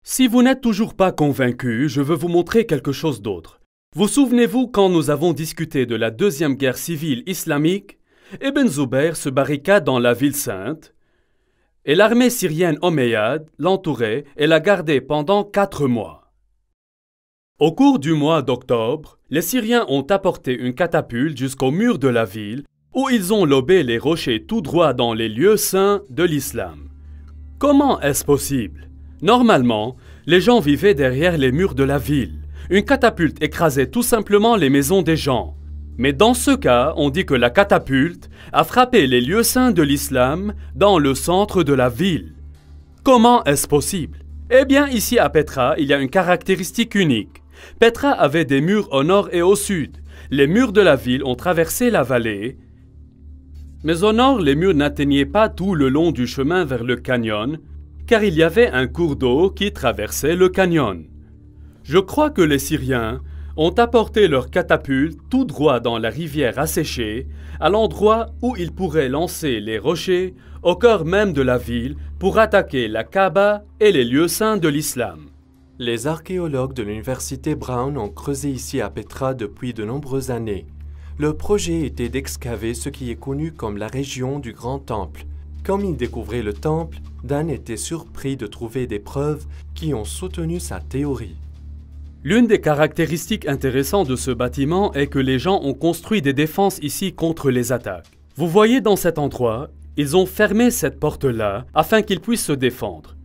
Si vous n'êtes toujours pas convaincu, je veux vous montrer quelque chose d'autre. Vous souvenez-vous quand nous avons discuté de la deuxième guerre civile islamique? Ibn Zubayr se barricade dans la ville sainte et l'armée syrienne omeyyade l'entourait et la gardait pendant 4 mois. Au cours du mois d'octobre, les Syriens ont apporté une catapulte jusqu'au mur de la ville où ils ont lobé les rochers tout droit dans les lieux saints de l'islam. Comment est-ce possible? Normalement, les gens vivaient derrière les murs de la ville. Une catapulte écrasait tout simplement les maisons des gens. Mais dans ce cas, on dit que la catapulte a frappé les lieux saints de l'islam dans le centre de la ville. Comment est-ce possible? Eh bien, ici à Petra, il y a une caractéristique unique. Petra avait des murs au nord et au sud. Les murs de la ville ont traversé la vallée. Mais au nord, les murs n'atteignaient pas tout le long du chemin vers le canyon, car il y avait un cours d'eau qui traversait le canyon. Je crois que les Syriens ont apporté leurs catapultes tout droit dans la rivière asséchée, à l'endroit où ils pourraient lancer les rochers au cœur même de la ville pour attaquer la Kaaba et les lieux saints de l'islam. Les archéologues de l'université Brown ont creusé ici à Petra depuis de nombreuses années. Le projet était d'excaver ce qui est connu comme la région du Grand Temple. Comme ils découvraient le temple, Dan était surpris de trouver des preuves qui ont soutenu sa théorie. L'une des caractéristiques intéressantes de ce bâtiment est que les gens ont construit des défenses ici contre les attaques. Vous voyez dans cet endroit, ils ont fermé cette porte-là afin qu'ils puissent se défendre.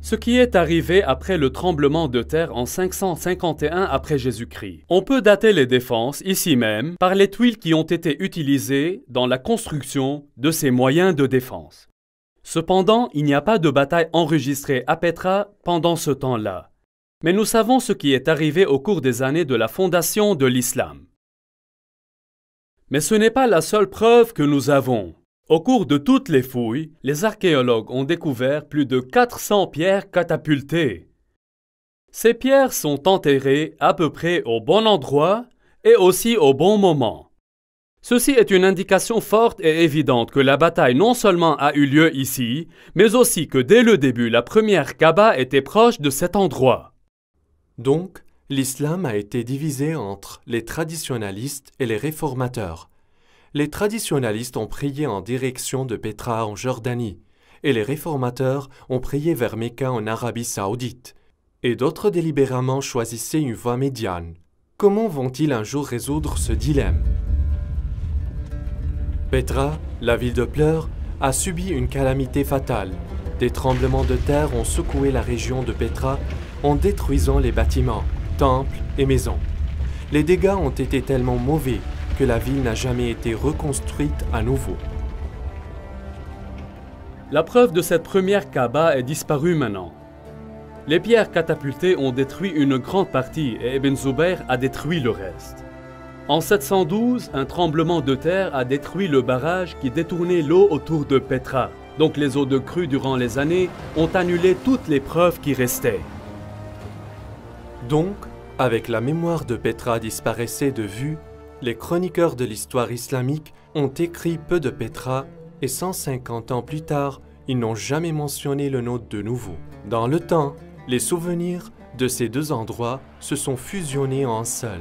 Ce qui est arrivé après le tremblement de terre en 551 après Jésus-Christ. On peut dater les défenses, ici même, par les tuiles qui ont été utilisées dans la construction de ces moyens de défense. Cependant, il n'y a pas de bataille enregistrée à Petra pendant ce temps-là. Mais nous savons ce qui est arrivé au cours des années de la fondation de l'islam. Mais ce n'est pas la seule preuve que nous avons. Au cours de toutes les fouilles, les archéologues ont découvert plus de 400 pierres catapultées. Ces pierres sont enterrées à peu près au bon endroit et aussi au bon moment. Ceci est une indication forte et évidente que la bataille non seulement a eu lieu ici, mais aussi que dès le début, la première Kaaba était proche de cet endroit. Donc, l'islam a été divisé entre les traditionalistes et les réformateurs. Les traditionalistes ont prié en direction de Pétra en Jordanie, et les réformateurs ont prié vers Mecca en Arabie saoudite, et d'autres délibérément choisissaient une voie médiane. Comment vont-ils un jour résoudre ce dilemme? Pétra, la ville de pleurs, a subi une calamité fatale. Des tremblements de terre ont secoué la région de Pétra en détruisant les bâtiments, temples et maisons. Les dégâts ont été tellement mauvais que la ville n'a jamais été reconstruite à nouveau. La preuve de cette première Kaaba est disparue maintenant. Les pierres catapultées ont détruit une grande partie et Ibn Zubayr a détruit le reste. En 712, un tremblement de terre a détruit le barrage qui détournait l'eau autour de Pétra. Donc les eaux de crue durant les années ont annulé toutes les preuves qui restaient. Donc, avec la mémoire de Pétra disparaissait de vue, les chroniqueurs de l'histoire islamique ont écrit peu de Pétra et 150 ans plus tard, ils n'ont jamais mentionné le nom de nouveau. Dans le temps, les souvenirs de ces deux endroits se sont fusionnés en un seul,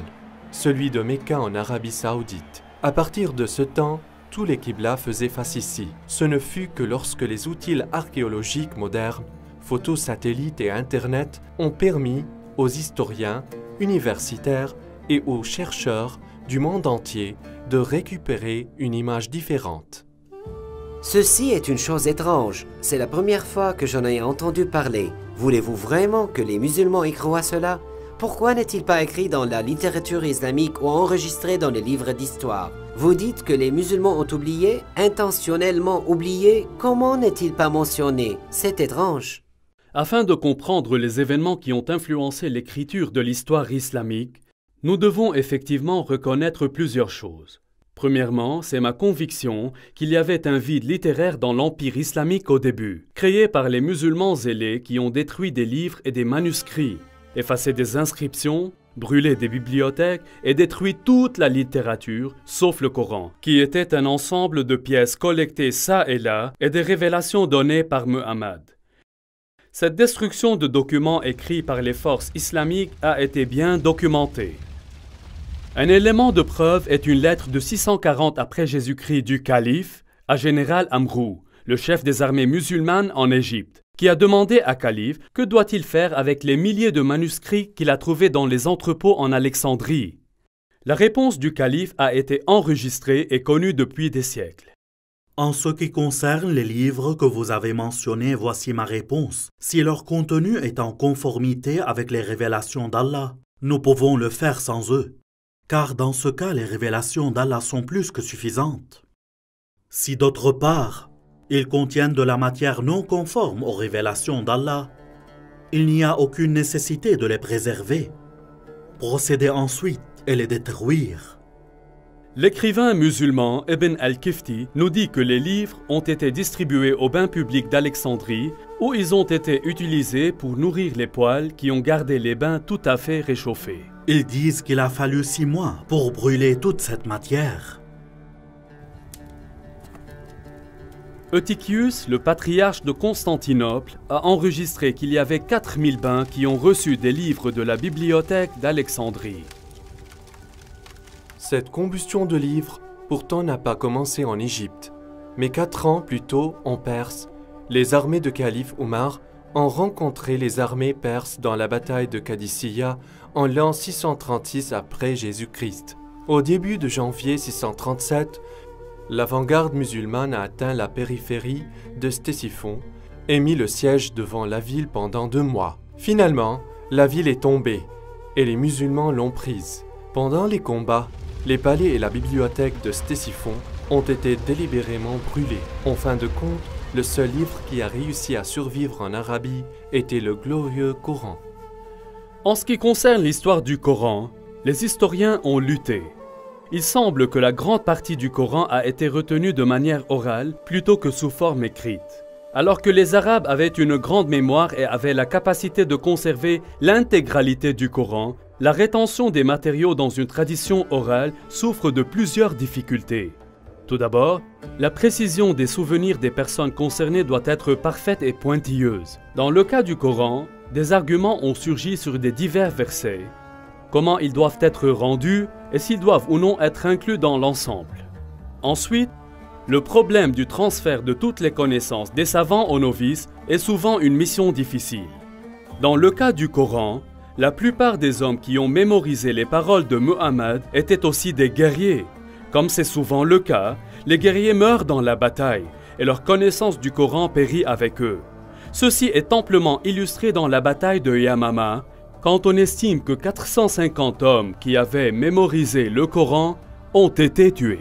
celui de Mecca en Arabie saoudite. À partir de ce temps, tous les Qibla faisaient face ici. Ce ne fut que lorsque les outils archéologiques modernes, photos satellites et Internet ont permis aux historiens, universitaires et aux chercheurs du monde entier de récupérer une image différente. Ceci est une chose étrange. C'est la première fois que j'en ai entendu parler. Voulez-vous vraiment que les musulmans y croient cela? Pourquoi n'est-il pas écrit dans la littérature islamique ou enregistré dans les livres d'histoire? Vous dites que les musulmans ont oublié, intentionnellement oublié. Comment n'est-il pas mentionné? C'est étrange. Afin de comprendre les événements qui ont influencé l'écriture de l'histoire islamique, nous devons effectivement reconnaître plusieurs choses. Premièrement, c'est ma conviction qu'il y avait un vide littéraire dans l'Empire islamique au début, créé par les musulmans zélés qui ont détruit des livres et des manuscrits, effacé des inscriptions, brûlé des bibliothèques et détruit toute la littérature, sauf le Coran, qui était un ensemble de pièces collectées çà et là et des révélations données par Muhammad. Cette destruction de documents écrits par les forces islamiques a été bien documentée. Un élément de preuve est une lettre de 640 après Jésus-Christ du calife à général Amrou, le chef des armées musulmanes en Égypte, qui a demandé à calife que doit-il faire avec les milliers de manuscrits qu'il a trouvés dans les entrepôts en Alexandrie. La réponse du calife a été enregistrée et connue depuis des siècles. En ce qui concerne les livres que vous avez mentionnés, voici ma réponse. Si leur contenu est en conformité avec les révélations d'Allah, nous pouvons le faire sans eux. Car dans ce cas, les révélations d'Allah sont plus que suffisantes. Si d'autre part, ils contiennent de la matière non conforme aux révélations d'Allah, il n'y a aucune nécessité de les préserver. Procédez ensuite et les détruire. L'écrivain musulman Ibn al-Kifti nous dit que les livres ont été distribués aux bains publics d'Alexandrie où ils ont été utilisés pour nourrir les poêles qui ont gardé les bains tout à fait réchauffés. Ils disent qu'il a fallu 6 mois pour brûler toute cette matière. Eutychius, le patriarche de Constantinople, a enregistré qu'il y avait 4000 bains qui ont reçu des livres de la bibliothèque d'Alexandrie. Cette combustion de livres, pourtant, n'a pas commencé en Égypte, mais 4 ans plus tôt, en Perse, les armées de calife Omar ont rencontré les armées perses dans la bataille de Qadisiyah en l'an 636 après Jésus-Christ. Au début de janvier 637, l'avant-garde musulmane a atteint la périphérie de Ctésiphon et mis le siège devant la ville pendant 2 mois. Finalement, la ville est tombée et les musulmans l'ont prise. Pendant les combats, les palais et la bibliothèque de Ctésiphon ont été délibérément brûlés. En fin de compte, le seul livre qui a réussi à survivre en Arabie était le glorieux Coran. En ce qui concerne l'histoire du Coran, les historiens ont lutté. Il semble que la grande partie du Coran a été retenue de manière orale plutôt que sous forme écrite. Alors que les Arabes avaient une grande mémoire et avaient la capacité de conserver l'intégralité du Coran, la rétention des matériaux dans une tradition orale souffre de plusieurs difficultés. Tout d'abord, la précision des souvenirs des personnes concernées doit être parfaite et pointilleuse. Dans le cas du Coran, des arguments ont surgi sur des divers versets. Comment ils doivent être rendus et s'ils doivent ou non être inclus dans l'ensemble. Ensuite, le problème du transfert de toutes les connaissances des savants aux novices est souvent une mission difficile. Dans le cas du Coran, la plupart des hommes qui ont mémorisé les paroles de Muhammad étaient aussi des guerriers. Comme c'est souvent le cas, les guerriers meurent dans la bataille et leur connaissance du Coran périt avec eux. Ceci est amplement illustré dans la bataille de Yamama, quand on estime que 450 hommes qui avaient mémorisé le Coran ont été tués.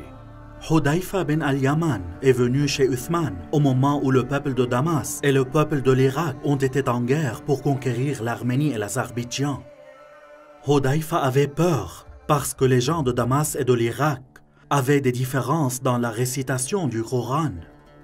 Hudayfa bin al-Yaman est venu chez Uthman au moment où le peuple de Damas et le peuple de l'Irak ont été en guerre pour conquérir l'Arménie et l'Azerbaïdjan. Hudayfa avait peur parce que les gens de Damas et de l'Irak avaient des différences dans la récitation du Coran.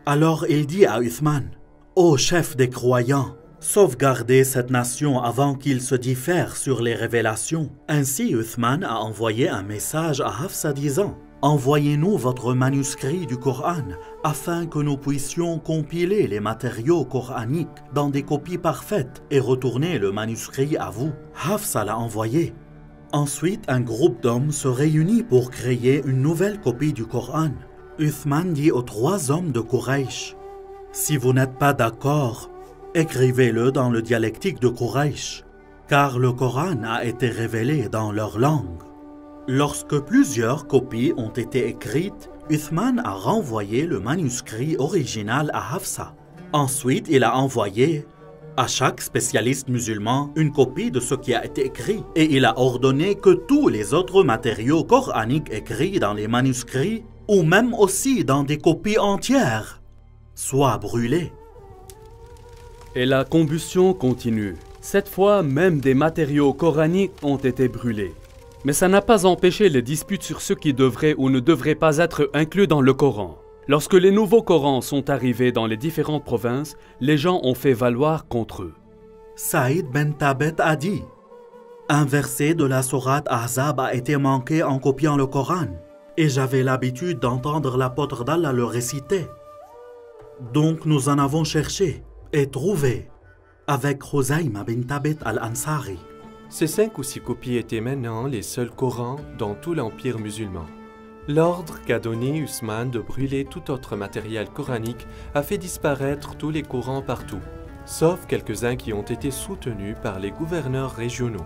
Alors il dit à Uthman, « Ô chef des croyants, sauvegardez cette nation avant qu'ils se diffèrent sur les révélations. » Ainsi Uthman a envoyé un message à Hafsa disant, « Envoyez-nous votre manuscrit du Coran afin que nous puissions compiler les matériaux coraniques dans des copies parfaites et retourner le manuscrit à vous. » Hafsa l'a envoyé. Ensuite, un groupe d'hommes se réunit pour créer une nouvelle copie du Coran. Uthman dit aux 3 hommes de Quraysh, « Si vous n'êtes pas d'accord, écrivez-le dans le dialectique de Quraysh, car le Coran a été révélé dans leur langue. » Lorsque plusieurs copies ont été écrites, Uthman a renvoyé le manuscrit original à Hafsa. Ensuite, il a envoyé à chaque spécialiste musulman une copie de ce qui a été écrit et il a ordonné que tous les autres matériaux coraniques écrits dans les manuscrits ou même aussi dans des copies entières soient brûlés. Et la combustion continue. Cette fois, même des matériaux coraniques ont été brûlés. Mais ça n'a pas empêché les disputes sur ce qui devrait ou ne devrait pas être inclus dans le Coran. Lorsque les nouveaux Corans sont arrivés dans les différentes provinces, les gens ont fait valoir contre eux. Saïd ben Tabet a dit, « Un verset de la sourate Ahzab a été manqué en copiant le Coran, et j'avais l'habitude d'entendre l'apôtre d'Allah le réciter. Donc nous en avons cherché et trouvé avec Khuzayma bin Tabet al-Ansari. » Ces 5 ou 6 copies étaient maintenant les seuls Corans dans tout l'Empire musulman. L'ordre qu'a donné Uthman de brûler tout autre matériel coranique a fait disparaître tous les Corans partout, sauf quelques-uns qui ont été soutenus par les gouverneurs régionaux.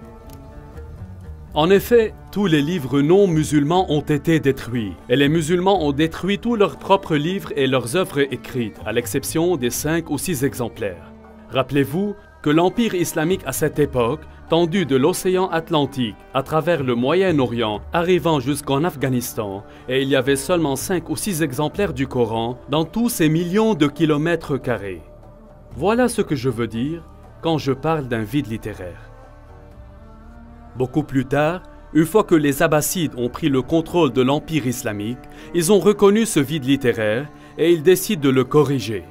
En effet, tous les livres non musulmans ont été détruits, et les musulmans ont détruit tous leurs propres livres et leurs œuvres écrites, à l'exception des 5 ou 6 exemplaires. Rappelez-vous que l'Empire islamique à cette époque, tendu de l'océan Atlantique à travers le Moyen-Orient, arrivant jusqu'en Afghanistan, et il y avait seulement 5 ou 6 exemplaires du Coran dans tous ces millions de kilomètres carrés. Voilà ce que je veux dire quand je parle d'un vide littéraire. Beaucoup plus tard, une fois que les Abbassides ont pris le contrôle de l'Empire islamique, ils ont reconnu ce vide littéraire et ils décident de le corriger.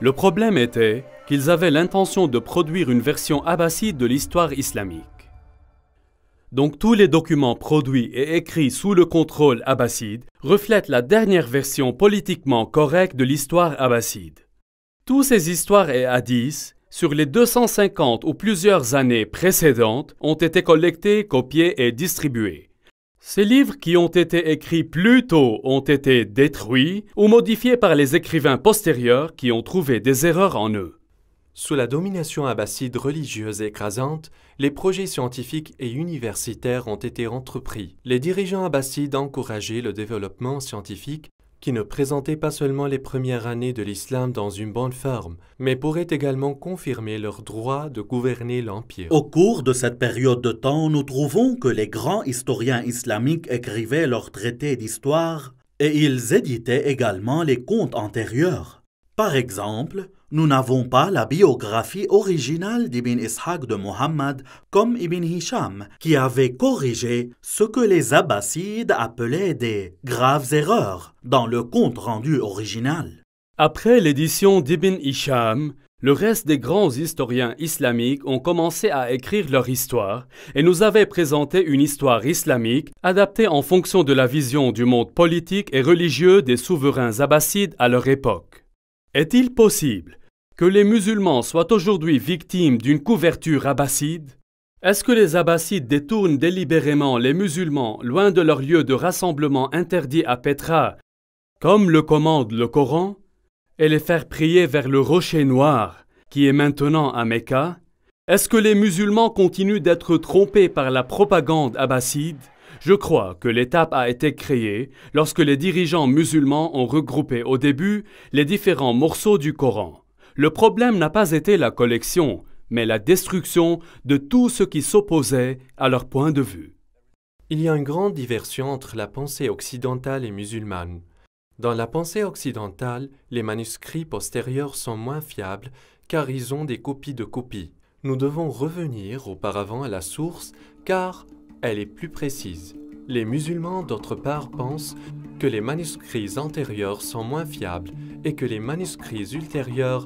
Le problème était qu'ils avaient l'intention de produire une version abbasside de l'histoire islamique. Donc tous les documents produits et écrits sous le contrôle abbasside reflètent la dernière version politiquement correcte de l'histoire abbasside. Tous ces histoires et hadiths, sur les 250 ou plusieurs années précédentes, ont été collectés, copiés et distribués. Ces livres qui ont été écrits plus tôt ont été détruits ou modifiés par les écrivains postérieurs qui ont trouvé des erreurs en eux. Sous la domination abbasside religieuse écrasante, les projets scientifiques et universitaires ont été entrepris. Les dirigeants abbassides encourageaient le développement scientifique qui ne présentait pas seulement les premières années de l'islam dans une bonne forme, mais pourrait également confirmer leur droit de gouverner l'Empire. Au cours de cette période de temps, nous trouvons que les grands historiens islamiques écrivaient leurs traités d'histoire et ils éditaient également les contes antérieurs. Par exemple, nous n'avons pas la biographie originale d'Ibn Ishaq de Muhammad comme Ibn Hisham, qui avait corrigé ce que les Abbassides appelaient des graves erreurs dans le compte rendu original. Après l'édition d'Ibn Hisham, le reste des grands historiens islamiques ont commencé à écrire leur histoire et nous avaient présenté une histoire islamique adaptée en fonction de la vision du monde politique et religieux des souverains abbassides à leur époque. Est-il possible que les musulmans soient aujourd'hui victimes d'une couverture abbasside? Est-ce que les abbassides détournent délibérément les musulmans loin de leur lieu de rassemblement interdit à Petra, comme le commande le Coran, et les faire prier vers le rocher noir, qui est maintenant à Mecca? Est-ce que les musulmans continuent d'être trompés par la propagande abbasside? Je crois que l'étape a été créée lorsque les dirigeants musulmans ont regroupé au début les différents morceaux du Coran. Le problème n'a pas été la collection, mais la destruction de tout ce qui s'opposait à leur point de vue. Il y a une grande diversion entre la pensée occidentale et musulmane. Dans la pensée occidentale, les manuscrits postérieurs sont moins fiables car ils ont des copies de copies. Nous devons revenir auparavant à la source car elle est plus précise. Les musulmans, d'autre part, pensent que les manuscrits antérieurs sont moins fiables et que les manuscrits ultérieurs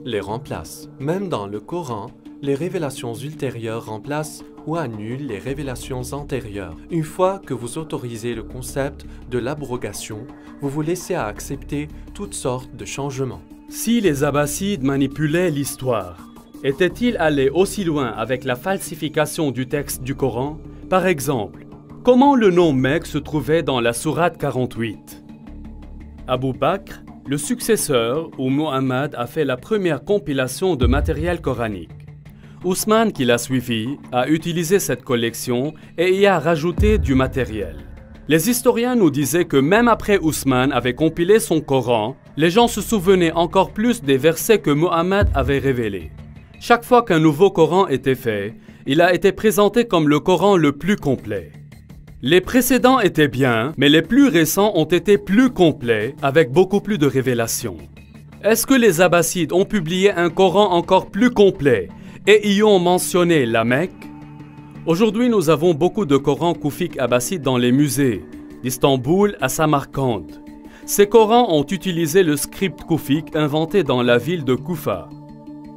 les remplacent. Même dans le Coran, les révélations ultérieures remplacent ou annulent les révélations antérieures. Une fois que vous autorisez le concept de l'abrogation, vous vous laissez à accepter toutes sortes de changements. Si les Abbassides manipulaient l'histoire, étaient-ils allés aussi loin avec la falsification du texte du Coran? Par exemple, comment le nom Mecque se trouvait dans la sourate 48? Abu Bakr, le successeur où Muhammad a fait la première compilation de matériel coranique. Ousmane, qui l'a suivi, a utilisé cette collection et y a rajouté du matériel. Les historiens nous disaient que même après Ousmane avait compilé son Coran, les gens se souvenaient encore plus des versets que Muhammad avait révélés. Chaque fois qu'un nouveau Coran était fait, il a été présenté comme le Coran le plus complet. Les précédents étaient bien, mais les plus récents ont été plus complets, avec beaucoup plus de révélations. Est-ce que les Abbassides ont publié un Coran encore plus complet et y ont mentionné la Mecque? Aujourd'hui, nous avons beaucoup de Corans koufiques abbassides dans les musées, d'Istanbul à Samarcande. Ces Corans ont utilisé le script koufique inventé dans la ville de Koufa.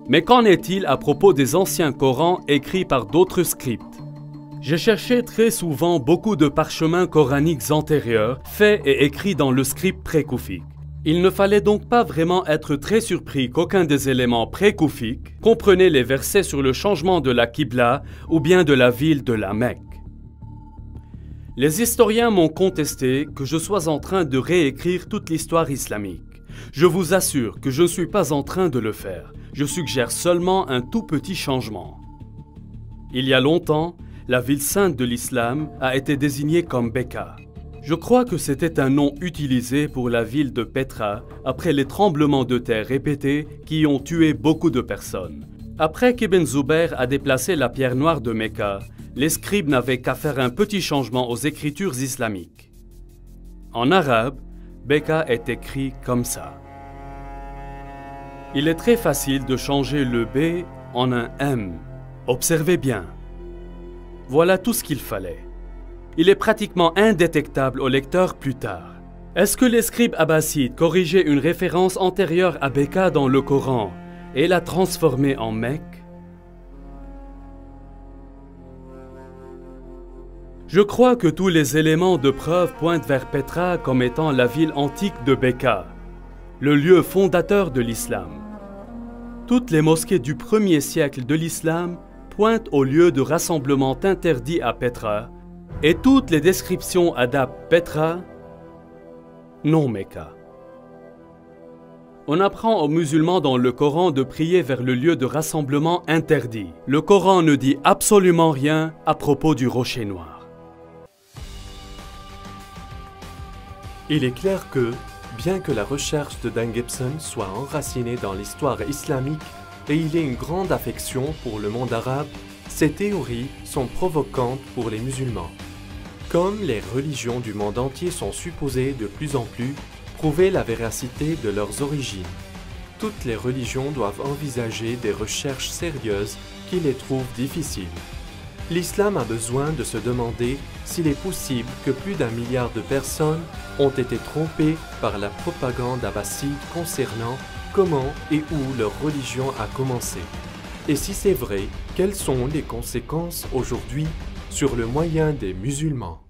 Mais qu'en est-il à propos des anciens Corans écrits par d'autres scripts? J'ai cherché très souvent beaucoup de parchemins coraniques antérieurs, faits et écrits dans le script pré-koufique. Il ne fallait donc pas vraiment être très surpris qu'aucun des éléments pré-koufiques comprenait les versets sur le changement de la Qibla ou bien de la ville de la Mecque. Les historiens m'ont contesté que je sois en train de réécrire toute l'histoire islamique. Je vous assure que je ne suis pas en train de le faire. Je suggère seulement un tout petit changement. Il y a longtemps, la ville sainte de l'islam a été désignée comme Becca. Je crois que c'était un nom utilisé pour la ville de Petra après les tremblements de terre répétés qui ont tué beaucoup de personnes. Après qu'Ibn Zubayr a déplacé la pierre noire de Mecca, les scribes n'avaient qu'à faire un petit changement aux écritures islamiques. En arabe, Becca est écrit comme ça. Il est très facile de changer le B en un M. Observez bien. Voilà tout ce qu'il fallait. Il est pratiquement indétectable au lecteur plus tard. Est-ce que les scribes abbassides corrigeaient une référence antérieure à Becca dans le Coran et la transformaient en Mecque? Je crois que tous les éléments de preuve pointent vers Petra comme étant la ville antique de Becca, le lieu fondateur de l'islam. Toutes les mosquées du 1er siècle de l'islam pointent au lieu de rassemblement interdit à Petra, et toutes les descriptions adaptent Petra, non Mecca. On apprend aux musulmans dans le Coran de prier vers le lieu de rassemblement interdit. Le Coran ne dit absolument rien à propos du rocher noir. Il est clair que, bien que la recherche de Dan Gibson soit enracinée dans l'histoire islamique et il ait une grande affection pour le monde arabe, ces théories sont provocantes pour les musulmans. Comme les religions du monde entier sont supposées de plus en plus prouver la véracité de leurs origines, toutes les religions doivent envisager des recherches sérieuses qui les trouvent difficiles. L'islam a besoin de se demander s'il est possible que plus d'1 milliard de personnes ont été trompées par la propagande abbasside concernant comment et où leur religion a commencé. Et si c'est vrai, quelles sont les conséquences aujourd'hui sur le moyen des musulmans?